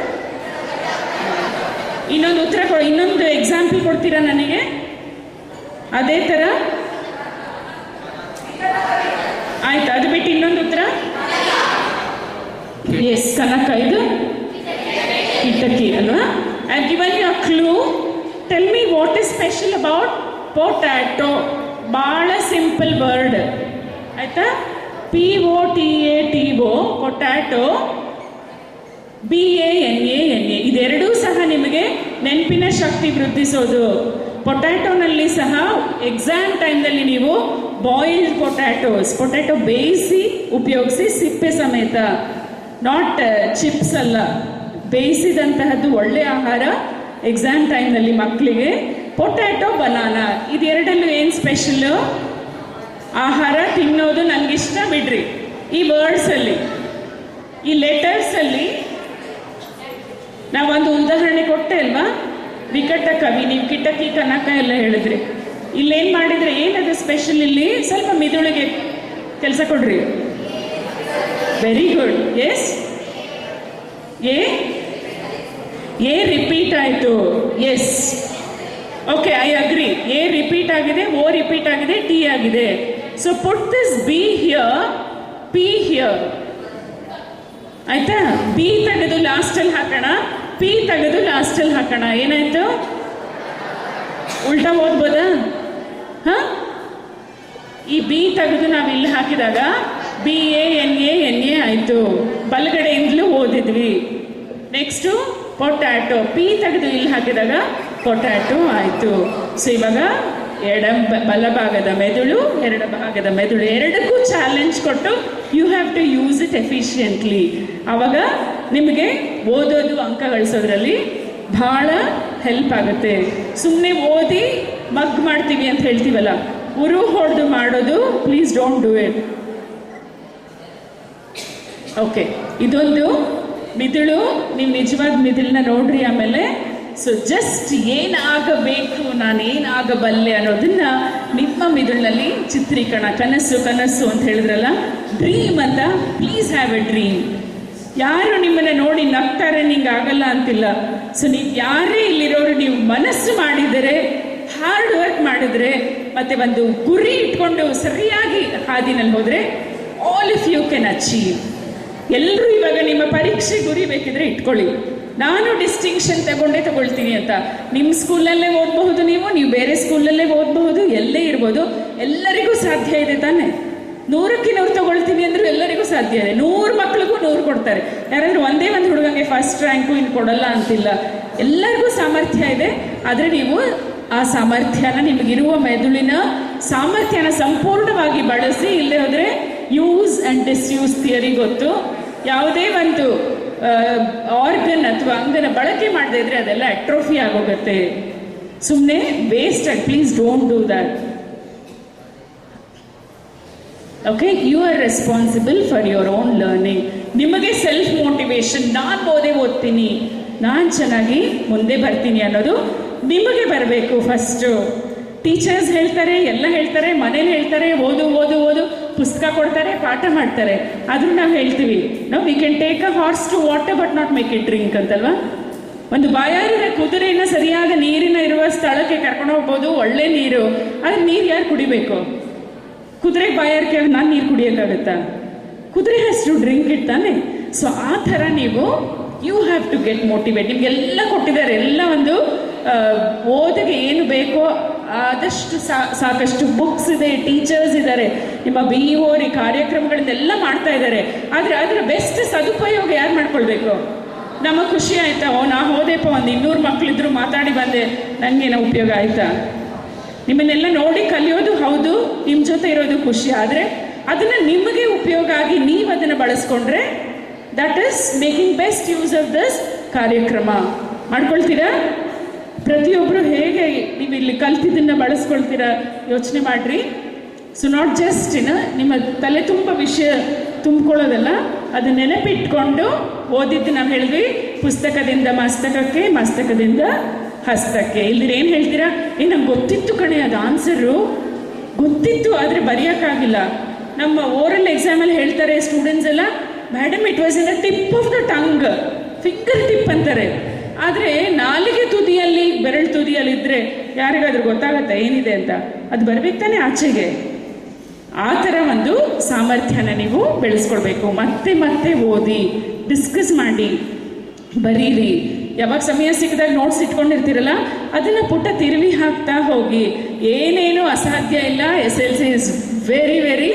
ಇನ್ನೊಂದು ಉತ್ತರ ಕೊಡಿ. ಇನ್ನೊಂದು ಎಕ್ಸಾಂಪಲ್ ಕೊಡ್ತೀರಾ ನನಗೆ? ಅದೇ ಥರ ಆಯ್ತು. ಅದು ಬಿಟ್ಟು ಇನ್ನೊಂದು ಉತ್ತರ? ಎಸ್, ಕನಕ. ಇದು I've given you a clue. Tell me what is special about potato. ಭಾಳ ಸಿಂಪಲ್ ವರ್ಡ್ ಆಯ್ತಾ. POTATO, potato. BANANA, ಇದೆರಡೂ ಸಹ ನಿಮಗೆ ನೆನಪಿನ ಶಕ್ತಿ ವೃದ್ಧಿಸೋದು. ಪೊಟ್ಯಾಟೊನಲ್ಲಿ ಸಹ ಎಕ್ಸಾಮ್ ಟೈಮ್ನಲ್ಲಿ ನೀವು ಬಾಯ್ಲ್ಡ್ ಪೊಟ್ಯಾಟೊ ಬೇಯಿಸಿ ಉಪಯೋಗಿಸಿ, ಸಿಪ್ಪೆ ಸಮೇತ, ನಾಟ್ ಚಿಪ್ಸ್ ಅಲ್ಲ, ಬೇಯಿಸಿದಂತಹದ್ದು ಒಳ್ಳೆ ಆಹಾರ ಎಕ್ಸಾಮ್ ಟೈಮ್ನಲ್ಲಿ ಮಕ್ಕಳಿಗೆ. ಪೊಟ್ಯಾಟೊ, ಬನಾನಾ, ಇದೆರಡಲ್ಲೂ ಏನು ಸ್ಪೆಷಲ್ಲು? ಆಹಾರ ತಿನ್ನೋದು ನನಗಿಷ್ಟ ಬಿಡ್ರಿ. ಈ ವರ್ಡ್ಸಲ್ಲಿ, ಈ ಲೆಟರ್ಸಲ್ಲಿ ನಾವೊಂದು ಉದಾಹರಣೆ ಕೊಟ್ಟೆ ಅಲ್ವಾ, ವಿಕಟ ಕವಿ, ನೀವು ಕಿಟಕಿ ಕನಕ ಎಲ್ಲ ಹೇಳಿದ್ರಿ. ಇಲ್ಲೇನು ಮಾಡಿದ್ರೆ ಏನದು ಸ್ಪೆಷಲ್? ಇಲ್ಲಿ ಸ್ವಲ್ಪ ಮಿದುಳಿಗೆ ಕೆಲಸ ಕೊಡ್ರಿ. Very good. Yes, A repeat ಆಯಿತು. Yes, okay, I agree. A repeat ಆಗಿದೆ, ಓ ರಿಪೀಟ್ ಆಗಿದೆ, ಟಿ ಆಗಿದೆ. So put this B here, P here. ಆಯ್ತಾ? ಬಿ ತೆಗೆದು ಲಾಸ್ಟಲ್ಲಿ ಹಾಕೋಣ, ಪಿ ತೆಗೆದು ಲಾಸ್ಟಲ್ಲಿ ಹಾಕೋಣ. ಏನಾಯ್ತು? ಉಲ್ಟಾ ಓದ್ಬೋದಾ? ಹಾ, ಈ ಬಿ ತೆಗೆದು ನಾವು ಇಲ್ಲಿ ಹಾಕಿದಾಗ BANA ಆಯಿತು. ಬಲಗಡೆಯಿಂದಲೂ ಓದಿದ್ವಿ. ನೆಕ್ಸ್ಟು ಪೊಟ್ಯಾಟೊ, ಪಿ ತೆಗೆದು ಇಲ್ಲಿ ಹಾಕಿದಾಗ ಪೊಟ್ಯಾಟೊ ಆಯಿತು. ಸೊ ಇವಾಗ ಬಲಭಾಗದ ಮೆದುಳು, ಎಡಭಾಗದ ಮೆದುಳು ಎರಡಕ್ಕೂ ಚಾಲೆಂಜ್ ಕೊಟ್ಟು you have to use it efficiently. ಆವಾಗ ನಿಮಗೆ ಓದೋದು, ಅಂಕ ಗಳಿಸೋದ್ರಲ್ಲಿ ಭಾಳ ಹೆಲ್ಪ್ ಆಗುತ್ತೆ. ಸುಮ್ಮನೆ ಓದಿ ಮಗ್ ಮಾಡ್ತೀವಿ ಅಂತ ಹೇಳ್ತೀವಲ್ಲ, ಉರು ಹೊಡೆದು ಮಾಡೋದು please don't do it. Okay, ಇದೊಂದು ಮಿದುಳು, ನೀವು ನಿಜವಾದ ಮಿದುಳನ್ನ ನೋಡ್ರಿ. ಆಮೇಲೆ ಸೊ ಜಸ್ಟ್ ಏನಾಗಬೇಕು, ನಾನು ಏನಾಗಬಲ್ಲೆ ಅನ್ನೋದನ್ನ ನಿಮ್ಮ ಮಿದುಳಿನಲ್ಲಿ ಚಿತ್ರೀಕರಣ. ಕನಸು ಅಂತ ಹೇಳಿದ್ರಲ್ಲ, ಡ್ರೀಮ್ ಅಂತ. Please have A dream. ಯಾರು ನಿಮ್ಮನ್ನ ನೋಡಿ ನಗ್ತಾರೆ, ನಿಂಗೆ ಆಗಲ್ಲ ಅಂತಿಲ್ಲ. ಸೊ ನೀವು ಯಾರೇ ಇಲ್ಲಿರೋರು, ನೀವು ಮನಸ್ಸು ಮಾಡಿದರೆ, ಹಾರ್ಡ್ ವರ್ಕ್ ಮಾಡಿದ್ರೆ, ಮತ್ತೆ ಒಂದು ಗುರಿ ಇಟ್ಕೊಂಡು ಸರಿಯಾಗಿ ಹಾದಿನಲ್ಲಿ ಹೋದ್ರೆ, all of you can achieve. ಎಲ್ಲರೂ ಇವಾಗ ನಿಮ್ಮ ಪರೀಕ್ಷೆ ಗುರಿ ಬೇಕಿದ್ರೆ ಇಟ್ಕೊಳ್ಳಿ. ನಾನು ಡಿಸ್ಟಿಂಕ್ಷನ್ ತಗೊಳ್ತೀನಿ ಅಂತ. ನಿಮ್ಮ ಸ್ಕೂಲಲ್ಲೇ ಓದಬಹುದು, ನೀವು ಬೇರೆ ಸ್ಕೂಲಲ್ಲೇ ಓದಬಹುದು, ಎಲ್ಲೇ ಇರ್ಬೋದು. ಎಲ್ಲರಿಗೂ ಸಾಧ್ಯ ಇದೆ ತಾನೆ. 100ಕ್ಕೆ 100 ತಗೊಳ್ತೀನಿ ಅಂದ್ರೂ ಎಲ್ಲರಿಗೂ ಸಾಧ್ಯ ಇದೆ. 100 ಮಕ್ಳಿಗೂ 100 ಕೊಡ್ತಾರೆ. ಯಾರಾದ್ರೂ ಒಂದೇ ಒಂದು ಹುಡುಗಂಗೆ ಫಸ್ಟ್ ರ್ಯಾಂಕು ಇನ್ನು ಕೊಡಲ್ಲ ಅಂತಿಲ್ಲ. ಎಲ್ಲರಿಗೂ ಸಾಮರ್ಥ್ಯ ಇದೆ. ಆದರೆ ನೀವು ಆ ಸಾಮರ್ಥ್ಯನ, ನಿಮಗಿರುವ ಮೆದುಳಿನ ಸಾಮರ್ಥ್ಯನ ಸಂಪೂರ್ಣವಾಗಿ ಬಳಸಿ. ಇಲ್ಲೇ ಹೋದರೆ ಯೂಸ್ ಆ್ಯಂಡ್ ಡಿಸ್ಯೂಸ್ ಥಿಯರಿ ಗೊತ್ತು. ಯಾವುದೇ ಒಂದು ಆರ್ಗನ್ ಅಥವಾ ಅಂಗನ ಬಳಕೆ ಮಾಡದೇ ಇದ್ರೆ ಅದೆಲ್ಲ ಅಟ್ರೋಫಿ ಆಗೋಗುತ್ತೆ. ಸುಮ್ಮನೆ ವೇಸ್ಟ್ ಆಗಿ, please don't do that. Okay, you are responsible for your own learning. ನಿಮಗೆ ಸೆಲ್ಫ್ ಮೋಟಿವೇಶನ್, ನಾನು ಓದ್ತೀನಿ, ನಾನು ಚೆನ್ನಾಗಿ ಮುಂದೆ ಬರ್ತೀನಿ ಅನ್ನೋದು ನಿಮಗೆ ಬರಬೇಕು ಫಸ್ಟು. ಟೀಚರ್ಸ್ ಹೇಳ್ತಾರೆ, ಎಲ್ಲ ಹೇಳ್ತಾರೆ, ಮನೇಲಿ ಹೇಳ್ತಾರೆ, ಓದು ಓದು ಓದು, ಪುಸ್ತಕ ಕೊಡ್ತಾರೆ, ಪಾಠ ಮಾಡ್ತಾರೆ. ಆದ್ರೂ ನಾವು ಹೇಳ್ತೀವಿ, ನಾವು we can take a horse to water but not make it drink ಅಂತಲ್ವಾ. ಒಂದು ಬಾಯಾರಿದ ಕುದುರೆನ ಸರಿಯಾದ ನೀರಿನ ಇರುವ ಸ್ಥಳಕ್ಕೆ ಕರ್ಕೊಂಡು ಹೋಗ್ಬೋದು, ಒಳ್ಳೆ ನೀರು. ಆದ್ರೆ ನೀರು ಯಾರು ಕುಡಿಬೇಕು? ಕುದುರೆಗೆ ಬಾಯಾರಿಕೆ, ನಾನು ನೀರು ಕುಡಿಯೋಕ್ಕಾಗತ್ತಾ? ಕುದುರೆ ಹ್ಯಾಸ್ ಟು ಡ್ರಿಂಕ್ ಇಟ್ ತಾನೆ. ಸೊ ಆ ಥರ ನೀವು you have to get motivate. ನಿಮಗೆಲ್ಲ ಕೊಟ್ಟಿದ್ದಾರೆ, ಎಲ್ಲ ಒಂದು ಓದಿಗೆ ಏನು ಬೇಕೋ ಆದಷ್ಟು ಸಾಕಷ್ಟು ಬುಕ್ಸ್ ಇದೆ, ಟೀಚರ್ಸ್ ಇದ್ದಾರೆ, ನಿಮ್ಮ BEO ಕಾರ್ಯಕ್ರಮಗಳನ್ನೆಲ್ಲ ಮಾಡ್ತಾ ಇದ್ದಾರೆ. ಆದರೆ ಅದರ ಬೆಸ್ಟ್ ಸದುಪಯೋಗ ಯಾರು ಮಾಡ್ಕೊಳ್ಬೇಕು? ನಮಗೆ ಖುಷಿ ಆಯ್ತಾ, ನಾ ಹೋದೆಪ್ಪ, ಒಂದು 200 ಮಕ್ಕಳಿದ್ರು, ಮಾತಾಡಿ ಬಂದೆ, ನನಗೇನೋ ಉಪಯೋಗ ಆಯ್ತಾ? ನಿಮ್ಮನ್ನೆಲ್ಲ ನೋಡಿ ಕಲಿಯೋದು ಹೌದು, ನಿಮ್ಮ ಜೊತೆ ಇರೋದು ಖುಷಿ. ಆದರೆ ಅದನ್ನು ನಿಮಗೆ ಉಪಯೋಗ ಆಗಿ ನೀವು ಅದನ್ನು ಬಳಸ್ಕೊಂಡ್ರೆ that is making best use of this ಕಾರ್ಯಕ್ರಮ. ಮಾಡ್ಕೊಳ್ತೀರಾ? ಪ್ರತಿಯೊಬ್ಬರು ಹೇಗೆ ನೀವು ಇಲ್ಲಿ ಕಲ್ತಿದ್ದನ್ನು ಬಳಸ್ಕೊಳ್ತೀರಾ ಯೋಚನೆ ಮಾಡ್ರಿ. ಸೊ ನಾಟ್ ಜಸ್ಟ್ ನಿಮ್ಮ ತಲೆ ತುಂಬ ವಿಷಯ ತುಂಬಿಕೊಳ್ಳೋದಲ್ಲ, ಅದು ನೆನಪಿಟ್ಕೊಂಡು ಓದಿದ್ದು. ನಾವು ಹೇಳಿದ್ವಿ, ಪುಸ್ತಕದಿಂದ ಮಸ್ತಕಕ್ಕೆ, ಮಸ್ತಕದಿಂದ ಹಸ್ತಕ್ಕೆ. ಇಲ್ದಿರ ಏನು ಹೇಳ್ತೀರಾ? ನಂಗೆ ಗೊತ್ತಿತ್ತು ಕಣೆ, ಅದು ಆನ್ಸರು ಗೊತ್ತಿತ್ತು, ಆದರೆ ಬರೆಯೋಕ್ಕಾಗಿಲ್ಲ. ನಮ್ಮ ಓರಲ್ ಎಕ್ಸಾಮಲ್ಲಿ ಹೇಳ್ತಾರೆ ಸ್ಟೂಡೆಂಟ್ಸ್ ಎಲ್ಲ, madam it was in the tip of the tongue, finger tip ಅಂತಾರೆ. ಆದರೆ ನಾಲಿಗೆ ತುದಿಯಲ್ಲಿ, ಬೆರಳು ತುದಿಯಲ್ಲಿ ಇದ್ದರೆ ಯಾರಿಗಾದ್ರೂ ಗೊತ್ತಾಗತ್ತಾ ಏನಿದೆ ಅಂತ? ಅದು ಬರ್ಬೇಕು ತಾನೆ ಆಚೆಗೆ. ಆ ಥರ ಒಂದು ಸಾಮರ್ಥ್ಯನ ನೀವು ಬೆಳೆಸ್ಕೊಳ್ಬೇಕು. ಮತ್ತೆ ಮತ್ತೆ ಓದಿ, ಡಿಸ್ಕಸ್ ಮಾಡಿ, ಬರೀರಿ. ಯಾವಾಗ ಸಮಯ ಸಿಕ್ಕಿದಾಗ ನೋಟ್ಸ್ ಇಟ್ಕೊಂಡಿರ್ತೀರಲ್ಲ ಅದನ್ನು ಪುಟ ತಿರುವಿ ಹಾಕ್ತಾ ಹೋಗಿ. ಏನೇನು ಅಸಾಧ್ಯ ಇಲ್ಲ. SLC is very very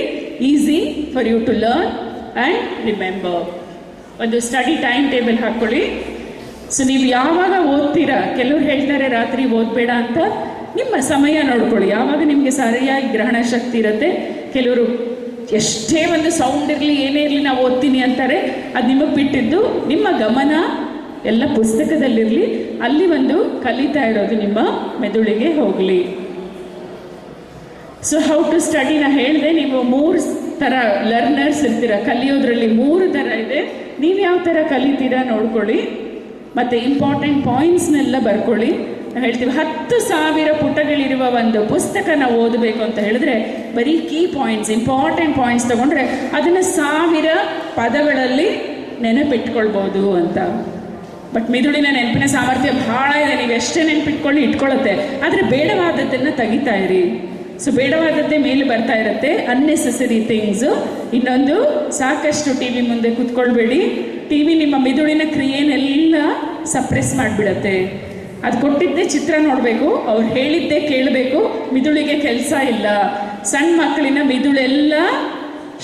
easy for you to learn and remember. ಒಂದು ಸ್ಟಡಿ ಟೈಮ್ ಟೇಬಲ್ ಹಾಕ್ಕೊಳ್ಳಿ. ಸೊ ನೀವು ಯಾವಾಗ ಓದ್ತೀರಾ, ಕೆಲವ್ರು ಹೇಳ್ತಾರೆ ರಾತ್ರಿ ಓದಬೇಡ ಅಂತ, ನಿಮ್ಮ ಸಮಯ ನೋಡ್ಕೊಳ್ಳಿ, ಯಾವಾಗ ನಿಮಗೆ ಸರಿಯಾಗಿ ಗ್ರಹಣ ಶಕ್ತಿ ಇರುತ್ತೆ. ಕೆಲವರು ಎಷ್ಟೇ ಒಂದು ಸೌಂಡ್ ಇರಲಿ ಏನೇ ಇರಲಿ ನಾವು ಓದ್ತೀನಿ ಅಂತಾರೆ. ಅದು ನಿಮಗೆ ಬಿಟ್ಟಿದ್ದು. ನಿಮ್ಮ ಗಮನ ಎಲ್ಲ ಪುಸ್ತಕದಲ್ಲಿರಲಿ, ಅಲ್ಲಿ ಒಂದು ಕಲಿತಾ ಇರೋದು ನಿಮ್ಮ ಮೆದುಳಿಗೆ ಹೋಗಲಿ. ಸೊ ಹೌ ಟು ಸ್ಟಡಿ ನಾ ಹೇಳಿದೆ. ನೀವು 3 ಥರ ಲರ್ನರ್ಸ್ ಇರ್ತೀರ, ಕಲಿಯೋದ್ರಲ್ಲಿ 3 ಥರ ಇದೆ. ನೀವು ಯಾವ ಥರ ಕಲಿತೀರಾ ನೋಡ್ಕೊಳ್ಳಿ. ಮತ್ತು ಇಂಪಾರ್ಟೆಂಟ್ ಪಾಯಿಂಟ್ಸ್ನೆಲ್ಲ ಬರ್ಕೊಳ್ಳಿ. ನಾವು ಹೇಳ್ತೀವಿ 10,000 ಪುಟಗಳಿರುವ ಒಂದು ಪುಸ್ತಕ ನಾವು ಓದಬೇಕು ಅಂತ ಹೇಳಿದ್ರೆ ಬರೀ ಕೀ ಪಾಯಿಂಟ್ಸ್, ಇಂಪಾರ್ಟೆಂಟ್ ಪಾಯಿಂಟ್ಸ್ ತಗೊಂಡ್ರೆ ಅದನ್ನು 1000 ಪದಗಳಲ್ಲಿ ನೆನಪಿಟ್ಕೊಳ್ಬೋದು ಅಂತ. ಬಟ್ ಮಿದುಳಿನ ನೆನಪಿನ ಸಾಮರ್ಥ್ಯ ಭಾಳ ಇದೆ. ನೀವು ಎಷ್ಟೇ ನೆನಪಿಟ್ಕೊಳ್ಳಿ ಇಟ್ಕೊಳ್ಳುತ್ತೆ, ಆದರೆ ಬೇಡವಾದದ್ದನ್ನು ತೆಗಿತಾ ಇರಿ. ಸೊ ಬೇಡವಾದದ್ದೇ ಮೇಲೆ ಬರ್ತಾ ಇರುತ್ತೆ, ಅನ್ನೆಸೆಸರಿ ಥಿಂಗ್ಸು. ಇನ್ನೊಂದು, ಸಾಕಷ್ಟು TV ಮುಂದೆ ಕೂತ್ಕೊಳ್ಬೇಡಿ. TV ನಿಮ್ಮ ಮಿದುಳಿನ ಕ್ರಿಯೆನೆಲ್ಲ ಸಪ್ರೆಸ್ ಮಾಡಿಬಿಡತ್ತೆ. ಅದು ಕೊಟ್ಟಿದ್ದೇ ಚಿತ್ರ ನೋಡಬೇಕು, ಅವ್ರು ಹೇಳಿದ್ದೇ ಕೇಳಬೇಕು, ಮಿದುಳಿಗೆ ಕೆಲಸ ಇಲ್ಲ. ಸಣ್ಣ ಮಕ್ಕಳಿನ ಮಿದುಳೆಲ್ಲ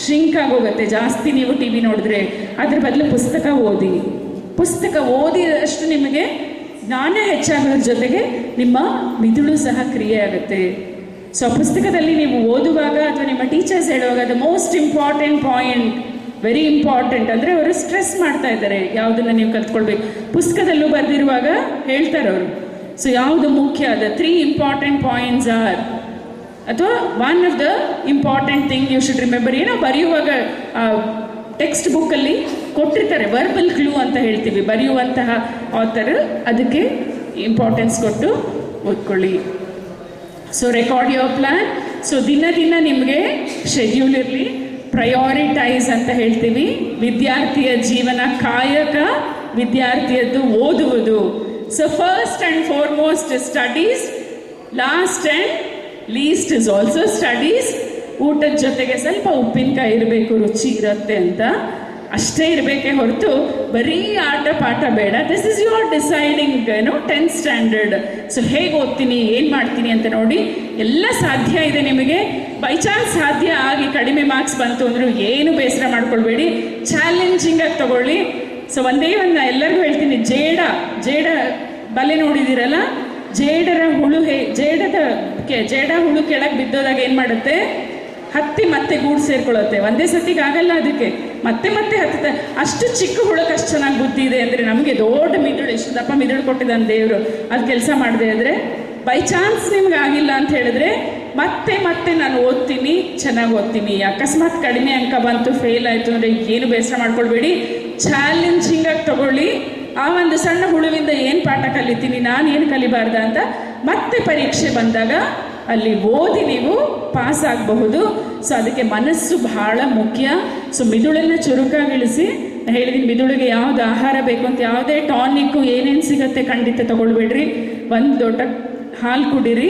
ಶ್ರಿಂಕ್ ಆಗೋಗುತ್ತೆ ಜಾಸ್ತಿ ನೀವು TV ನೋಡಿದ್ರೆ. ಅದ್ರ ಬದಲು ಪುಸ್ತಕ ಓದಿ. ಪುಸ್ತಕ ಓದಿದಷ್ಟು ನಿಮಗೆ ಜ್ಞಾನ ಹೆಚ್ಚಾಗೋದ್ರ ಜೊತೆಗೆ ನಿಮ್ಮ ಮಿದುಳು ಸಹ ಕ್ರಿಯೆ ಆಗುತ್ತೆ. ಸೊ ಪುಸ್ತಕದಲ್ಲಿ ನೀವು ಓದುವಾಗ ಅಥವಾ ನಿಮ್ಮ ಟೀಚರ್ಸ್ ಹೇಳುವಾಗ the most important point, very important ಅಂದರೆ ಅವರು ಸ್ಟ್ರೆಸ್ ಮಾಡ್ತಾ ಇದ್ದಾರೆ ಯಾವುದನ್ನು ನೀವು ಕಲ್ತ್ಕೊಳ್ಬೇಕು. ಪುಸ್ತಕದಲ್ಲೂ ಬರೆದಿರುವಾಗ ಹೇಳ್ತಾರೆ ಅವರು. ಸೊ ಯಾವುದು ಮುಖ್ಯ, ದ 3 ಇಂಪಾರ್ಟೆಂಟ್ ಪಾಯಿಂಟ್ಸ್ ಆರ್, ಅಥವಾ 1 of the important thing you should remember. ಏನೋ ಬರೆಯುವಾಗ ಟೆಕ್ಸ್ಟ್ ಬುಕ್ಕಲ್ಲಿ ಕೊಟ್ಟಿರ್ತಾರೆ, ವರ್ಬಲ್ ಕ್ಲೂ ಅಂತ ಹೇಳ್ತೀವಿ, ಬರೆಯುವಂತಹ ಆಥರ್, ಅದಕ್ಕೆ ಇಂಪಾರ್ಟೆನ್ಸ್ ಕೊಟ್ಟು ಓದ್ಕೊಳ್ಳಿ. So record your plan. So ದಿನ ನಿಮಗೆ ಶೆಡ್ಯೂಲ್ ಇರಲಿ. ಪ್ರಯಾರಿಟೈಸ್ ಅಂತ ಹೇಳ್ತೀವಿ. ವಿದ್ಯಾರ್ಥಿಯ ಜೀವನ ಕಾಯಕ, ವಿದ್ಯಾರ್ಥಿಯದ್ದು ಓದುವುದು. So first and foremost studies, last and least is also studies. ಊಟದ ಜೊತೆಗೆ ಸ್ವಲ್ಪ ಉಪ್ಪಿನಕಾಯಿ ಇರಬೇಕು, ರುಚಿ ಇರುತ್ತೆ ಅಂತ ಅಷ್ಟೇ ಇರಬೇಕೇ ಹೊರತು ಬರೀ ಆಟ ಪಾಠ ಬೇಡ. This is your deciding 10th standard. So ಹೇಗೆ ಓದ್ತೀನಿ, ಏನು ಮಾಡ್ತೀನಿ ಅಂತ ನೋಡಿ. ಎಲ್ಲ ಸಾಧ್ಯ ಇದೆ ನಿಮಗೆ. ಬೈ ಚಾನ್ಸ್ ಸಾಧ್ಯ ಆಗಿ ಕಡಿಮೆ ಮಾರ್ಕ್ಸ್ ಬಂತು ಅಂದರೂ ಏನು ಬೇಸರ ಮಾಡ್ಕೊಳ್ಬೇಡಿ, ಚಾಲೆಂಜಿಂಗಾಗಿ ತಗೊಳ್ಳಿ. ಸೊ ಒಂದೇ ಒಂದು ಎಲ್ಲರಿಗೂ ಹೇಳ್ತೀನಿ, ಜೇಡ ಬಲೆ ನೋಡಿದ್ದೀರಲ್ಲ, ಜೇಡ ಹುಳು ಕೆಳಗೆ ಬಿದ್ದೋದಾಗ ಏನು ಮಾಡುತ್ತೆ, ಹತ್ತಿ ಮತ್ತೆ ಗೂಡು ಸೇರ್ಕೊಳ್ಳುತ್ತೆ. ಒಂದೇ ಸತಿಗೆ ಆಗಲ್ಲ, ಅದಕ್ಕೆ ಮತ್ತೆ ಹತ್ತುತ್ತೆ. ಅಷ್ಟು ಚಿಕ್ಕ ಹುಳಕ್ಕೆ ಅಷ್ಟು ಚೆನ್ನಾಗಿ ಬುದ್ಧಿ ಇದೆ ಅಂದರೆ ನಮಗೆ ದೊಡ್ಡ ಮಿದುಳು, ಎಷ್ಟು ದಪ್ಪ ಮಿದುಳು ಕೊಟ್ಟಿದ್ದಾನೆ ದೇವರು. ಅದು ಕೆಲಸ ಮಾಡದೆ ಅಂದರೆ, ಬೈ ಚಾನ್ಸ್ ನಿಮ್ಗೆ ಆಗಿಲ್ಲ ಅಂತ ಹೇಳಿದ್ರೆ ಮತ್ತೆ ನಾನು ಓದ್ತೀನಿ, ಚೆನ್ನಾಗಿ ಓದ್ತೀನಿ. ಅಕಸ್ಮಾತ್ ಕಡಿಮೆ ಅಂಕ ಬಂತು, ಫೇಲ್ ಆಯಿತು ಅಂದರೆ ಏನು ಬೇಸರ ಮಾಡ್ಕೊಳ್ಬೇಡಿ, ಚಾಲೆಂಜಿಂಗಾಗಿ ತಗೊಳ್ಳಿ. ಆ ಒಂದು ಸಣ್ಣ ಹುಳುವಿಂದ ಏನು ಪಾಠ ಕಲಿತೀನಿ, ನಾನು ಏನು ಕಲಿಬಾರ್ದ ಅಂತ ಮತ್ತೆ ಪರೀಕ್ಷೆ ಬಂದಾಗ ಅಲ್ಲಿ ಓದಿ ನೀವು ಪಾಸ್ ಆಗಬಹುದು. ಸೊ ಅದಕ್ಕೆ ಮನಸ್ಸು ಬಹಳ ಮುಖ್ಯ. ಸೊ ಮಿದುಳನ್ನು ಚುರುಕಾಗಿಳಿಸಿ. ಹೇಳಿದ್ದೀನಿ, ಮಿದುಳಿಗೆ ಯಾವ್ದು ಆಹಾರ ಬೇಕು ಅಂತ, ಯಾವುದೇ ಟಾನಿಕ್ಕು ಏನೇನು ಸಿಗುತ್ತೆ ಖಂಡಿತ ತಗೊಳ್ಬೇಡ್ರಿ. ಒಂದು ದೊಡ್ಡ ಹಾಲು ಕುಡೀರಿ.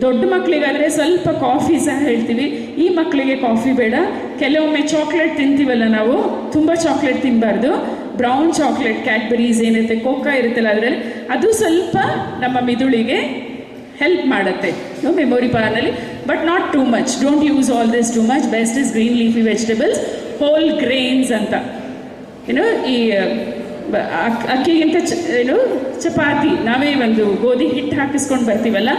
ದೊಡ್ಡ ಮಕ್ಕಳಿಗಾದರೆ ಸ್ವಲ್ಪ ಕಾಫಿ ಸಹ ಹೇಳ್ತೀವಿ. ಈ ಮಕ್ಕಳಿಗೆ ಕಾಫಿ ಬೇಡ. ಕೆಲವೊಮ್ಮೆ ಚಾಕ್ಲೇಟ್ ತಿಂತೀವಲ್ಲ ನಾವು, ತುಂಬ ಚಾಕ್ಲೇಟ್ ತಿನ್ನಬಾರ್ದು. ಬ್ರೌನ್ ಚಾಕ್ಲೇಟ್, ಕ್ಯಾಡ್ಬರೀಸ್ ಏನಿರುತ್ತೆ, ಕೋಕಾ ಇರುತ್ತಲ್ಲ ಅದರಲ್ಲಿ, ಅದು ಸ್ವಲ್ಪ ನಮ್ಮ ಮಿದುಳಿಗೆ ಹೆಲ್ಪ್ ಮಾಡುತ್ತೆ ಮೆಮೊರಿ ಪವರ್ನಲ್ಲಿ. But not too much. Don't use all this too much. Best is green leafy vegetables, whole grains ಅಂತ. ಈ ಅಕ್ಕಿಗಿಂತ ಚಪಾತಿ, ನಾವೇ ಒಂದು ಗೋಧಿ ಹಿಟ್ಟು ಹಾಕಿಸ್ಕೊಂಡು ಬರ್ತೀವಲ್ಲ,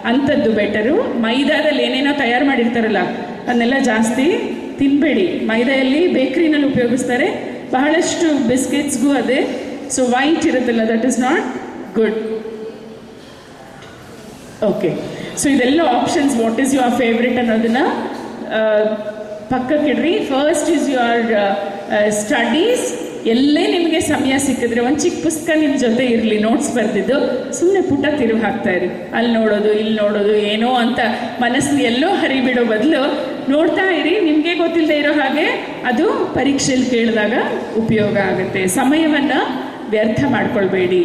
ಅಂಥದ್ದು ಬೆಟರು. ಮೈದಾದಲ್ಲಿ ಏನೇನೋ ತಯಾರು ಮಾಡಿರ್ತಾರಲ್ಲ ಅದನ್ನೆಲ್ಲ ಜಾಸ್ತಿ ತಿನ್ನಬೇಡಿ. ಮೈದಾಯಲ್ಲಿ ಬೇಕ್ರಿನಲ್ಲಿ ಉಪಯೋಗಿಸ್ತಾರೆ ಬಹಳಷ್ಟು, ಬಿಸ್ಕೆಟ್ಸ್ಗೂ ಅದೇ. ಸೊ ವೈಟ್ ಇರುತ್ತಲ್ಲ, that is not good. Okay, so ಇದೆಲ್ಲ options. What is your favourite ಅನ್ನೋದನ್ನು ಪಕ್ಕಕ್ಕಿಡ್ರಿ. First is your studies. ಎಲ್ಲೇ ನಿಮಗೆ ಸಮಯ ಸಿಕ್ಕಿದ್ರೆ ಒಂದು ಚಿಕ್ಕ ಪುಸ್ತಕ ನಿಮ್ಮ ಜೊತೆ ಇರಲಿ, ನೋಟ್ಸ್ ಬರೆದಿದ್ದು. ಸುಮ್ಮನೆ ಪುಟ ತಿರುವು ಹಾಕ್ತಾ ಇರಿ. ಅಲ್ಲಿ ನೋಡೋದು, ಇಲ್ಲಿ ನೋಡೋದು, ಏನೋ ಅಂತ ಮನಸ್ಸನ್ನು ಎಲ್ಲೋ ಹರಿಬಿಡೋ ಬದಲು ನೋಡ್ತಾ ಇರಿ. ನಿಮಗೆ ಗೊತ್ತಿಲ್ಲದೆ ಇರೋ ಹಾಗೆ ಅದು ಪರೀಕ್ಷೆಯಲ್ಲಿ ಕೇಳಿದಾಗ ಉಪಯೋಗ ಆಗುತ್ತೆ. ಸಮಯವನ್ನು ವ್ಯರ್ಥ ಮಾಡ್ಕೊಳ್ಬೇಡಿ.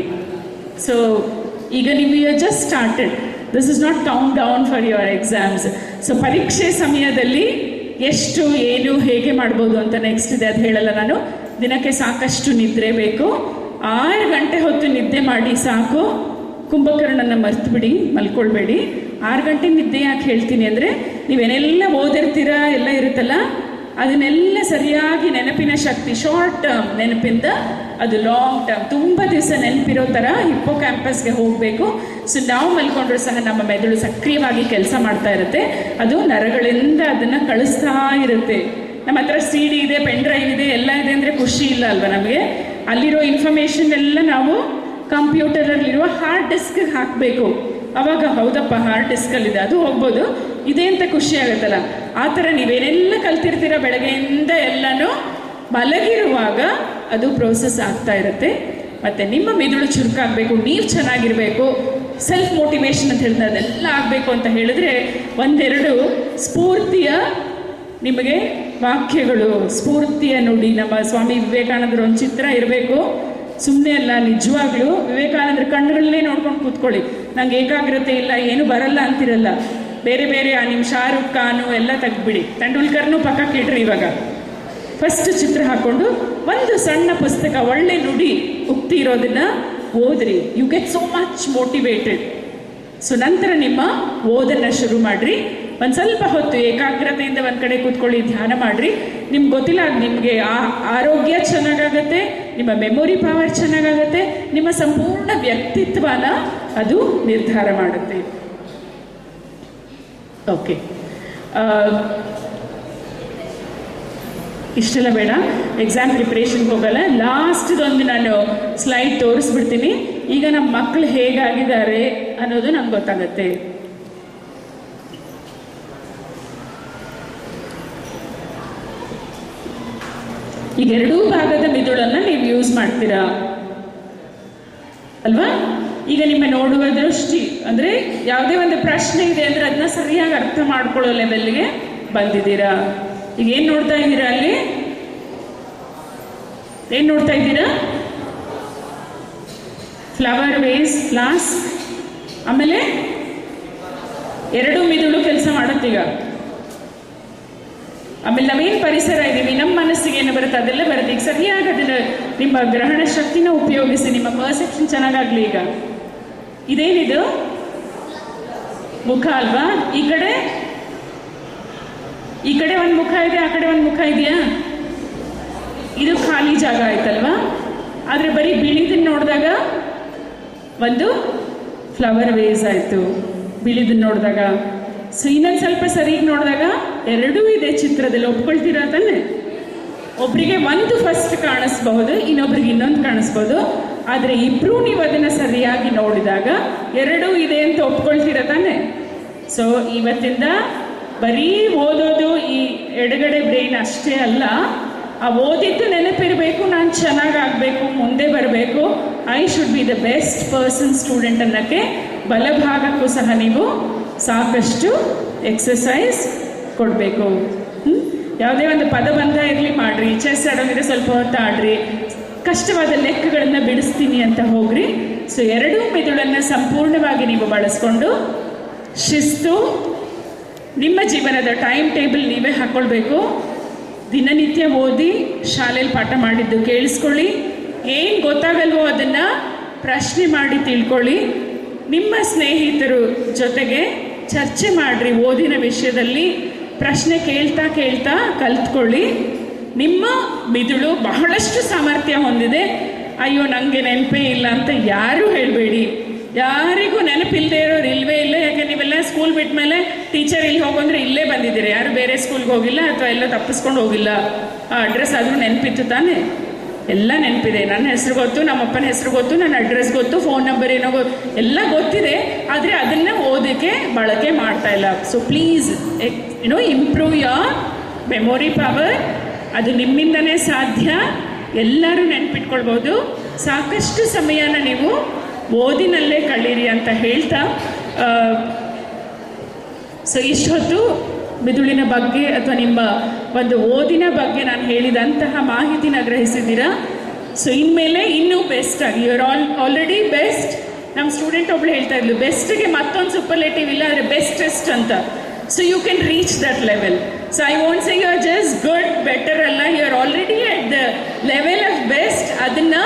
ಸೊ ಈಗ ನೀವು just started, this is not count down for your exams. So ಪರೀಕ್ಷೆ ಸಮಯದಲ್ಲಿ ಎಷ್ಟು, ಏನು, ಹೇಗೆ ಮಾಡ್ಬೋದು ಅಂತ ನೆಕ್ಸ್ಟ್ ಇದೆ, ಅದು ಹೇಳಲ್ಲ ನಾನು. ದಿನಕ್ಕೆ ಸಾಕಷ್ಟು ನಿದ್ರೆ ಬೇಕು. 6 ಗಂಟೆ ಹೊತ್ತು ನಿದ್ದೆ ಮಾಡಿ ಸಾಕು. ಕುಂಭಕರ್ಣನ ಮರ್ತು ಬಿಡಿ, ಮಲ್ಕೊಳ್ಬೇಡಿ. 6 ಗಂಟೆ ನಿದ್ದೆ ಯಾಕೆ ಹೇಳ್ತೀನಿ ಅಂದರೆ, ನೀವೇನೆಲ್ಲ ಓದಿರ್ತೀರ ಎಲ್ಲ ಇರುತ್ತಲ್ಲ, ಅದನ್ನೆಲ್ಲ ಸರಿಯಾಗಿ ನೆನಪಿನ ಶಕ್ತಿ, ಶಾರ್ಟ್ ಟರ್ಮ್ ನೆನಪಿಂದ ಅದು ಲಾಂಗ್ ಟರ್ಮ್, ತುಂಬ ದಿವಸ ನೆನಪಿರೋ ಥರ ಹಿಪ್ಪೋ ಕ್ಯಾಂಪಸ್ಗೆ ಹೋಗಬೇಕು. ಸೊ ನಾವು ಮಲ್ಕೊಂಡ್ರೂ ಸಹ ನಮ್ಮ ಮೆದುಳು ಸಕ್ರಿಯವಾಗಿ ಕೆಲಸ ಮಾಡ್ತಾ ಇರುತ್ತೆ. ಅದು ನರಗಳಿಂದ ಅದನ್ನು ಕಳಿಸ್ತಾ ಇರುತ್ತೆ. ನಮ್ಮ ಹತ್ರ CD ಇದೆ, ಪೆನ್ ಡ್ರೈವ್ ಇದೆ, ಎಲ್ಲ ಇದೆ ಅಂದರೆ ಖುಷಿ ಇಲ್ಲ ಅಲ್ವಾ ನಮಗೆ? ಅಲ್ಲಿರೋ ಇನ್ಫಾರ್ಮೇಷನ್ ಎಲ್ಲ ನಾವು ಕಂಪ್ಯೂಟರಲ್ಲಿರುವ ಹಾರ್ಡ್ ಡಿಸ್ಕ್ಗೆ ಹಾಕಬೇಕು. ಅವಾಗ ಹೌದಪ್ಪ ಹಾರ್ಡ್ ಡಿಸ್ಕಲ್ಲಿದೆ, ಅದು ಹೋಗ್ಬೋದು, ಇದೆ ಅಂತ ಖುಷಿ ಆಗುತ್ತಲ್ಲ. ಆ ಥರ ನೀವೇನೆಲ್ಲ ಕಲ್ತಿರ್ತೀರ ಬೆಳಗ್ಗೆಯಿಂದ ಎಲ್ಲನೂ ಮಲಗಿರುವಾಗ ಅದು ಪ್ರೋಸೆಸ್ ಆಗ್ತಾ ಇರುತ್ತೆ. ಮತ್ತು ನಿಮ್ಮ ಮೆದುಳು ಚುರುಕಾಗಬೇಕು, ನೀವು ಚೆನ್ನಾಗಿರಬೇಕು, ಸೆಲ್ಫ್ ಮೋಟಿವೇಶನ್ ಅಂತ ಹೇಳಿದ್ರೆ ಅದೆಲ್ಲ ಆಗಬೇಕು ಅಂತ ಹೇಳಿದ್ರೆ ಒಂದೆರಡು ಸ್ಫೂರ್ತಿಯ ನಿಮಗೆ ವಾಕ್ಯಗಳು, ಸ್ಫೂರ್ತಿಯ ನುಡಿ. ನಮ್ಮ ಸ್ವಾಮಿ ವಿವೇಕಾನಂದರ ಒಂದು ಚಿತ್ರ ಇರಬೇಕು, ಸುಮ್ಮನೆ ಅಲ್ಲ, ನಿಜವಾಗ್ಲೂ ವಿವೇಕಾನಂದರ ಕಣ್ಣುಗಳನ್ನೇ ನೋಡ್ಕೊಂಡು ಕೂತ್ಕೊಳ್ಳಿ. ನಂಗೆ ಏಕಾಗ್ರತೆ ಇಲ್ಲ, ಏನು ಬರಲ್ಲ ಅಂತಿರಲ್ಲ. ಬೇರೆ ಬೇರೆ ನಿಮ್ಮ ಶಾರುಖ್ ಖಾನು ಎಲ್ಲ ತೆಗ್ದುಬಿಡಿ, ತೆಂಡೂಲ್ಕರ್ನೂ ಪಕ್ಕಕ್ಕೆ ಇಡ್ರಿ. ಇವಾಗ ಫಸ್ಟ್ ಚಿತ್ರ ಹಾಕ್ಕೊಂಡು ಒಂದು ಸಣ್ಣ ಪುಸ್ತಕ, ಒಳ್ಳೆ ನುಡಿ ಉಕ್ತಿ ಇರೋದನ್ನ ಓದ್ರಿ. You get so much motivated. So ನಂತರ ನಿಮ್ಮ ಓದನ್ನು ಶುರು ಮಾಡಿರಿ. ಒಂದು ಸ್ವಲ್ಪ ಹೊತ್ತು ಏಕಾಗ್ರತೆಯಿಂದ ಒಂದು ಕಡೆ ಕೂತ್ಕೊಳ್ಳಿ, ಧ್ಯಾನ ಮಾಡಿರಿ. ನಿಮ್ಗೆ ಗೊತ್ತಿಲ್ಲ, ನಿಮಗೆ ಆರೋಗ್ಯ ಚೆನ್ನಾಗಾಗತ್ತೆ, ನಿಮ್ಮ ಮೆಮೊರಿ ಪವರ್ ಚೆನ್ನಾಗಾಗತ್ತೆ, ನಿಮ್ಮ ಸಂಪೂರ್ಣ ವ್ಯಕ್ತಿತ್ವನ ಅದು ನಿರ್ಧಾರ ಮಾಡುತ್ತೆ. ಓಕೆ, ಇಷ್ಟೆಲ್ಲ ಬೇಡ, ಎಕ್ಸಾಮ್ ಪ್ರಿಪ್ರೇಷನ್ಗೆ ಹೋಗಲ್ಲ. ಲಾಸ್ಟ್ದೊಂದು ನಾನು ಸ್ಲೈಡ್ ತೋರಿಸ್ಬಿಡ್ತೀನಿ. ಈಗ ನಮ್ಮ ಮಕ್ಕಳು ಹೇಗಾಗಿದ್ದಾರೆ ಅನ್ನೋದು ನಮ್ಗೆ ಗೊತ್ತಾಗತ್ತೆ. ಈಗ ಎರಡೂ ಭಾಗದ ಮಿದುಳನ್ನು ನೀವು ಯೂಸ್ ಮಾಡ್ತೀರಾ ಅಲ್ವಾ? ಈಗ ನಿಮ್ಮ ನೋಡುವ ದೃಷ್ಟಿ ಅಂದರೆ ಯಾವುದೇ ಒಂದು ಪ್ರಶ್ನೆ ಇದೆ ಅಂದರೆ ಅದನ್ನ ಸರಿಯಾಗಿ ಅರ್ಥ ಮಾಡ್ಕೊಳ್ಳೋ ಲೆವೆಲ್ಗೆ ಬಂದಿದ್ದೀರಾ. ಈಗ ಏನು ನೋಡ್ತಾ ಇದ್ದೀರಾ? ಅಲ್ಲಿ ಏನು ನೋಡ್ತಾ ಇದ್ದೀರಾ? ಫ್ಲವರ್ ವೇಸ್, ಫ್ಲಾಸ್. ಆಮೇಲೆ ಎರಡೂ ಮಿದುಳು ಕೆಲಸ ಮಾಡುತ್ತೀಗ. ಆಮೇಲೆ ನಾವೇನು ಪರಿಸರ ಇದ್ದೀವಿ, ನಮ್ಮ ಮನಸ್ಸಿಗೆ ಏನು ಬರುತ್ತೆ ಅದೆಲ್ಲ ಬರುತ್ತೆ. ಈಗ ಸರಿಯಾಗಿ ಅದನ್ನು ನಿಮ್ಮ ಗ್ರಹಣ ಶಕ್ತಿನ ಉಪಯೋಗಿಸಿ, ನಿಮ್ಮ ಪರ್ಸೆಪ್ಷನ್ ಚೆನ್ನಾಗಾಗಲಿ. ಈಗ ಇದೇನಿದು? ಮುಖ ಅಲ್ವಾ? ಈ ಕಡೆ ಒಂದು ಮುಖ ಇದೆ, ಆ ಕಡೆ ಒಂದು ಮುಖ ಇದೆಯಾ? ಇದು ಖಾಲಿ ಜಾಗ ಆಯ್ತಲ್ವಾ? ಆದರೆ ಬರೀ ಬಿಳಿದನ್ನು ನೋಡಿದಾಗ ಒಂದು ಫ್ಲವರ್ ವೇಸ್ ಆಯಿತು, ಬಿಳಿದನ್ನು ನೋಡಿದಾಗ. ಸೊ ಇನ್ನೊಂದು ಸ್ವಲ್ಪ ಸರಿಗೆ ನೋಡಿದಾಗ ಎರಡೂ ಇದೆ ಚಿತ್ರದಲ್ಲಿ. ಒಪ್ಕೊಳ್ತೀರಾ ತಾನೆ? ಒಬ್ಬರಿಗೆ ಒಂದು ಫಸ್ಟ್ ಕಾಣಿಸ್ಬಹುದು, ಇನ್ನೊಬ್ರಿಗೆ ಇನ್ನೊಂದು ಕಾಣಿಸ್ಬೋದು. ಆದರೆ ಇಬ್ಬರೂ ನೀವು ಅದನ್ನು ಸರಿಯಾಗಿ ನೋಡಿದಾಗ ಎರಡೂ ಇದೆ ಅಂತ ಒಪ್ಕೊಳ್ತೀರಾ ತಾನೆ? ಸೊ ಇವತ್ತಿಂದ ಬರೀ ಓದೋದು ಈ ಎಡಗಡೆ ಬ್ರೈನ್ ಅಷ್ಟೇ ಅಲ್ಲ, ಆ ಓದಿದ್ದು ನೆನಪಿರಬೇಕು, ನಾನು ಚೆನ್ನಾಗಾಗಬೇಕು, ಮುಂದೆ ಬರಬೇಕು, I should be the best person student ಅನ್ನೋಕ್ಕೆ ಬಲಭಾಗಕ್ಕೂ ಸಹ ನೀವು ಸಾಕಷ್ಟು ಎಕ್ಸಸೈಸ್ ಕೊಡಬೇಕು. ಯಾವುದೇ ಒಂದು ಪದಬಂಧ ಇರಲಿ ಮಾಡಿರಿ, ಚೆಸ್ ಆಡೋದಿದ್ರೆ ಸ್ವಲ್ಪ ಹೊತ್ತು ಆಡ್ರಿ, ಕಷ್ಟವಾದ ಲೆಕ್ಕಗಳನ್ನು ಬಿಡಿಸ್ತೀನಿ ಅಂತ ಹೋಗ್ರಿ. ಸೊ ಎರಡೂ ಮೆದುಳನ್ನು ಸಂಪೂರ್ಣವಾಗಿ ನೀವು ಬಳಸ್ಕೊಂಡು ಶಿಸ್ತು, ನಿಮ್ಮ ಜೀವನದ ಟೈಮ್ ಟೇಬಲ್ ನೀವೇ ಹಾಕ್ಕೊಳ್ಬೇಕು. ದಿನನಿತ್ಯ ಓದಿ, ಶಾಲೆಯಲ್ಲಿ ಪಾಠ ಮಾಡಿದ್ದು ಕೇಳಿಸ್ಕೊಳ್ಳಿ, ಏನು ಗೊತ್ತಾಗಲ್ವೋ ಅದನ್ನು ಪ್ರಶ್ನೆ ಮಾಡಿ ತಿಳ್ಕೊಳ್ಳಿ. ನಿಮ್ಮ ಸ್ನೇಹಿತರು ಜೊತೆಗೆ ಚರ್ಚೆ ಮಾಡಿರಿ, ಓದಿನ ವಿಷಯದಲ್ಲಿ ಪ್ರಶ್ನೆ ಕೇಳ್ತಾ ಕೇಳ್ತಾ ಕಲ್ತ್ಕೊಳ್ಳಿ. ನಿಮ್ಮ ಮಿದುಳು ಬಹಳಷ್ಟು ಸಾಮರ್ಥ್ಯ ಹೊಂದಿದೆ. ಅಯ್ಯೋ ನನಗೆ ನೆನಪೇ ಇಲ್ಲ ಅಂತ ಯಾರೂ ಹೇಳಬೇಡಿ. ಯಾರಿಗೂ ನೆನಪಿಲ್ಲದೆ ಇರೋರು ಇಲ್ಲವೇ ಇಲ್ಲ. ಯಾಕೆ ನೀವೆಲ್ಲ ಸ್ಕೂಲ್ ಬಿಟ್ಟ ಮೇಲೆ ಟೀಚರ್ ಇಲ್ಲಿ ಹೋಗಂದ್ರೆ ಇಲ್ಲೇ ಬಂದಿದ್ದೀರಿ, ಯಾರು ಬೇರೆ ಸ್ಕೂಲ್ಗೆ ಹೋಗಿಲ್ಲ ಅಥವಾ ಎಲ್ಲ ತಪ್ಪಿಸ್ಕೊಂಡು ಹೋಗಿಲ್ಲ. ಆ ಅಡ್ರೆಸ್ ಆದರೂ ನೆನಪಿತ್ತು ತಾನೇ? ಎಲ್ಲ ನೆನಪಿದೆ. ನನ್ನ ಹೆಸರು ಗೊತ್ತು, ನಮ್ಮಪ್ಪನ ಹೆಸರು ಗೊತ್ತು, ನನ್ನ ಅಡ್ರೆಸ್ ಗೊತ್ತು, ಫೋನ್ ನಂಬರ್ ಏನೋ ಎಲ್ಲ ಗೊತ್ತಿದೆ. ಆದರೆ ಅದನ್ನು ಓದೋಕ್ಕೆ ಬಳಕೆ ಮಾಡ್ತಾ ಇಲ್ಲ. So please improve your memory power. ಅದು ನಿಮ್ಮಿಂದನೇ ಸಾಧ್ಯ. ಎಲ್ಲರೂ ನೆನ್ಪಿಟ್ಕೊಳ್ಬೋದು. ಸಾಕಷ್ಟು ಸಮಯನ ನೀವು ಓದಿನಲ್ಲೇ ಕಳೀರಿ ಅಂತ ಹೇಳ್ತಾ, ಸೊ ಇಷ್ಟೊತ್ತು ಮಿದುಳಿನ ಬಗ್ಗೆ ಅಥವಾ ನಿಮ್ಮ ಒಂದು ಓದಿನ ಬಗ್ಗೆ ನಾನು ಹೇಳಿದಂತಹ ಮಾಹಿತಿನ ಗ್ರಹಿಸಿದ್ದೀರಾ. ಸೊ ಇನ್ಮೇಲೆ ಇನ್ನೂ ಬೆಸ್ಟ್ ಆಗಿ, ಯು ಆರ್ ಆಲ್ರೆಡಿ ಬೆಸ್ಟ್. ನಮ್ಮ ಸ್ಟೂಡೆಂಟ್ ಒಬ್ಳು ಹೇಳ್ತಾ ಇದ್ಲು, ಬೆಸ್ಟ್ಗೆ ಮತ್ತೊಂದು ಸೂಪರ್ಲೇಟಿವ್ ಇಲ್ಲ, ಆದರೆ ಬೆಸ್ಟೆಸ್ಟ್ ಅಂತ. So you can reach that level. So I want say you are just good, better ಅಲ್ಲ, you are already at the level of best. ಅದನ್ನು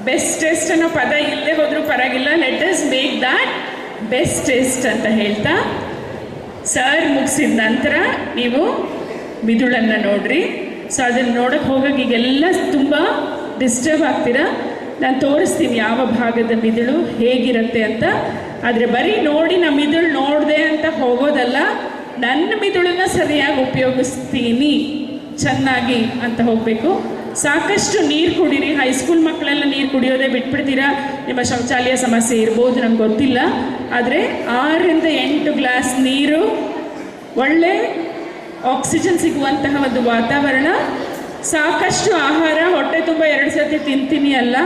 ಬೆಸ್ಟೆಸ್ಟ್ ಅನ್ನೋ ಪದ ಇಲ್ಲದೆ ಹೋದ್ರೂ ಪರವಾಗಿಲ್ಲ, let us make that bestest ಅಂತ ಹೇಳ್ತಾ, ಸರ್ ಮುಗಿಸಿದ ನಂತರ ನೀವು ಮಿದುಳನ್ನು ನೋಡ್ರಿ. ಸೊ ಅದನ್ನು ನೋಡೋಕ್ಕೆ ಹೋಗೋಕೆ ಈಗೆಲ್ಲ ತುಂಬ ಡಿಸ್ಟರ್ಬ್ ಆಗ್ತೀರಾ. ನಾನು ತೋರಿಸ್ತೀನಿ ಯಾವ ಭಾಗದ ಮಿದುಳು ಹೇಗಿರುತ್ತೆ ಅಂತ. ಆದರೆ ಬರೀ ನೋಡಿ ನಮ್ಮ ಮಿದುಳು ನೋಡಿದೆ ಅಂತ ಹೋಗೋದಲ್ಲ, ನನ್ನ ಮಿದುಳನ್ನ ಸರಿಯಾಗಿ ಉಪಯೋಗಿಸ್ತೀನಿ ಚೆನ್ನಾಗಿ ಅಂತ ಹೋಗಬೇಕು. ಸಾಕಷ್ಟು ನೀರು ಕುಡೀರಿ. ಹೈಸ್ಕೂಲ್ ಮಕ್ಕಳೆಲ್ಲ ನೀರು ಕುಡಿಯೋದೇ ಬಿಟ್ಬಿಡ್ತೀರಾ. ನಿಮ್ಮ ಶೌಚಾಲಯ ಸಮಸ್ಯೆ ಇರ್ಬೋದು, ನಂಗೆ ಗೊತ್ತಿಲ್ಲ. ಆದರೆ 6ರಿಂದ 8 ಗ್ಲಾಸ್ ನೀರು, ಒಳ್ಳೆ ಆಕ್ಸಿಜನ್ ಸಿಗುವಂತಹ ಒಂದು ವಾತಾವರಣ, ಸಾಕಷ್ಟು ಆಹಾರ, ಹೊಟ್ಟೆ ತುಂಬ 2 ಸತಿ ತಿಂತೀನಿ ಅಲ್ಲ,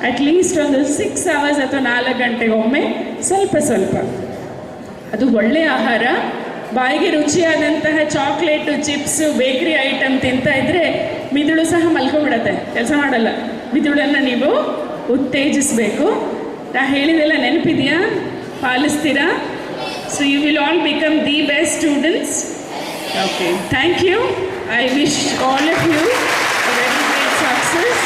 ಅಟ್ಲೀಸ್ಟ್ ಒಂದು 6 ಅವರ್ಸ್ ಅಥವಾ 4 ಗಂಟೆಗೊಮ್ಮೆ ಸ್ವಲ್ಪ ಸ್ವಲ್ಪ, ಅದು ಒಳ್ಳೆಯ ಆಹಾರ. ಬಾಯಿಗೆ ರುಚಿಯಾದಂತಹ ಚಾಕ್ಲೇಟು, ಚಿಪ್ಸು, ಬೇಕ್ರಿ ಐಟಮ್ ತಿಂತಾ ಇದ್ದರೆ ಮಿದುಳು ಸಹ ಮಲ್ಕೊಂಡ್ಬಿಡತ್ತೆ, ಕೆಲಸ ಮಾಡಲ್ಲ. ಮಿದುಳನ್ನು ನೀವು ಉತ್ತೇಜಿಸಬೇಕು. ನಾ ಹೇಳಿದೆಲ್ಲ ನೆನಪಿದೆಯಾ? ಪಾಲಿಸ್ತೀರಾ? So you will all become the best students. Okay, thank you. I wish all of you a very great success.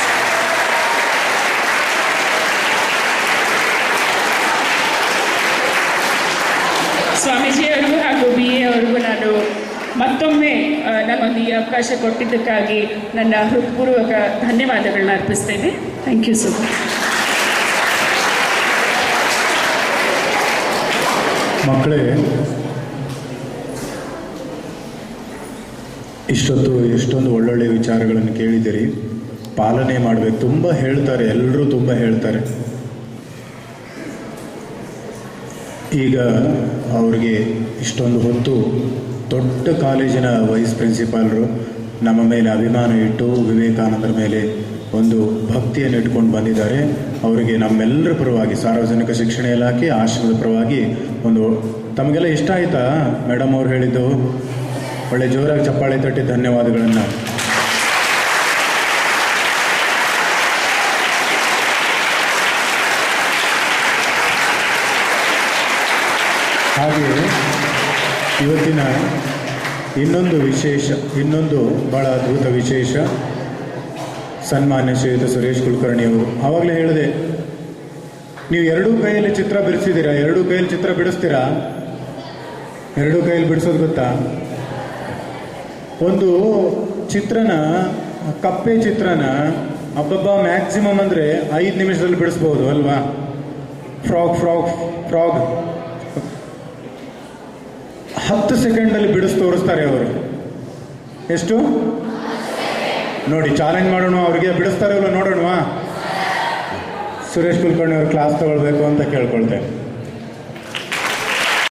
ಸ್ವಾಮೀಜಿಯವರಿಗೂ ಹಾಗೂ BA ಅವರಿಗೂ ನಾನು ಮತ್ತೊಮ್ಮೆ ನನಗೊಂದು ಈ ಅವಕಾಶ ಕೊಟ್ಟಿದ್ದಕ್ಕಾಗಿ ನನ್ನ ಹೃತ್ಪೂರ್ವಕ ಧನ್ಯವಾದಗಳನ್ನ ಅರ್ಪಿಸ್ತೇನೆ. Thank you so much. ಮಕ್ಕಳೇ, ಇಷ್ಟೊತ್ತು ಎಷ್ಟೊಂದು ಒಳ್ಳೊಳ್ಳೆ ವಿಚಾರಗಳನ್ನು ಕೇಳಿದ್ದೀರಿ. ಪಾಲನೆ ಮಾಡಬೇಕು. ತುಂಬ ಹೇಳ್ತಾರೆ, ಎಲ್ಲರೂ ತುಂಬ ಹೇಳ್ತಾರೆ. ಈಗ ಅವ್ರಿಗೆ ಇಷ್ಟೊಂದು ಹೊತ್ತು ದೊಡ್ಡ ಕಾಲೇಜಿನ ವೈಸ್ ಪ್ರಿನ್ಸಿಪಾಲರು ನಮ್ಮ ಮೇಲೆ ಅಭಿಮಾನ ಇಟ್ಟು ವಿವೇಕಾನಂದರ ಮೇಲೆ ಒಂದು ಭಕ್ತಿಯನ್ನು ಇಟ್ಕೊಂಡು ಬಂದಿದ್ದಾರೆ. ಅವರಿಗೆ ನಮ್ಮೆಲ್ಲರ ಪರವಾಗಿ, ಸಾರ್ವಜನಿಕ ಶಿಕ್ಷಣ ಇಲಾಖೆ, ಆಶ್ರಮದ ಪರವಾಗಿ ಒಂದು, ತಮಗೆಲ್ಲ ಇಷ್ಟ ಆಯಿತಾ ಮೇಡಮ್ ಅವ್ರು ಹೇಳಿದ್ದು? ಒಳ್ಳೆ ಜೋರಾಗಿ ಚಪ್ಪಾಳೆ ತಟ್ಟಿ ಧನ್ಯವಾದಗಳನ್ನು. ಹಾಗೆಯೇ ಇವತ್ತಿನ ಇನ್ನೊಂದು ಭಾಳ ಅದ್ಭುತ ವಿಶೇಷ, ಸನ್ಮಾನ್ಯ ಶ್ರೀಯುತ ಸುರೇಶ್ ಕುಲಕರ್ಣಿಯವರು ಆವಾಗಲೇ ಹೇಳಿದೆ, ನೀವು 2 ಕೈಯಲ್ಲಿ ಚಿತ್ರ ಬಿಡಿಸಿದ್ದೀರಾ. 2 ಕೈಯಲ್ಲಿ ಚಿತ್ರ ಬಿಡಿಸ್ತೀರಾ? 2 ಕೈಯಲ್ಲಿ ಬಿಡಿಸೋದು ಗೊತ್ತಾ? ಒಂದು ಚಿತ್ರನ, ಕಪ್ಪೆ ಚಿತ್ರನ ಅಬ್ಬಬ್ಬ ಮ್ಯಾಕ್ಸಿಮಮ್ ಅಂದರೆ 5 ನಿಮಿಷದಲ್ಲಿ ಬಿಡಿಸ್ಬೋದು ಅಲ್ವಾ? ಫ್ರಾಗ್ 10 ಸೆಕೆಂಡಲ್ಲಿ ಬಿಡಿಸಿ ತೋರಿಸ್ತಾರೆ ಅವರು. ಎಷ್ಟು? ನೋಡಿ, ಚಾಲೆಂಜ್ ಮಾಡೋಣ ಅವ್ರಿಗೆ. ಬಿಡಿಸ್ತಾರೆ ಅಲ್ವ? ನೋಡೋಣವಾ? ಸುರೇಶ್ ಕುಲಕರ್ಣಿ ಅವ್ರ ಕ್ಲಾಸ್ ತಗೊಳ್ಬೇಕು ಅಂತ ಕೇಳ್ಕೊಳ್ತೇನೆ.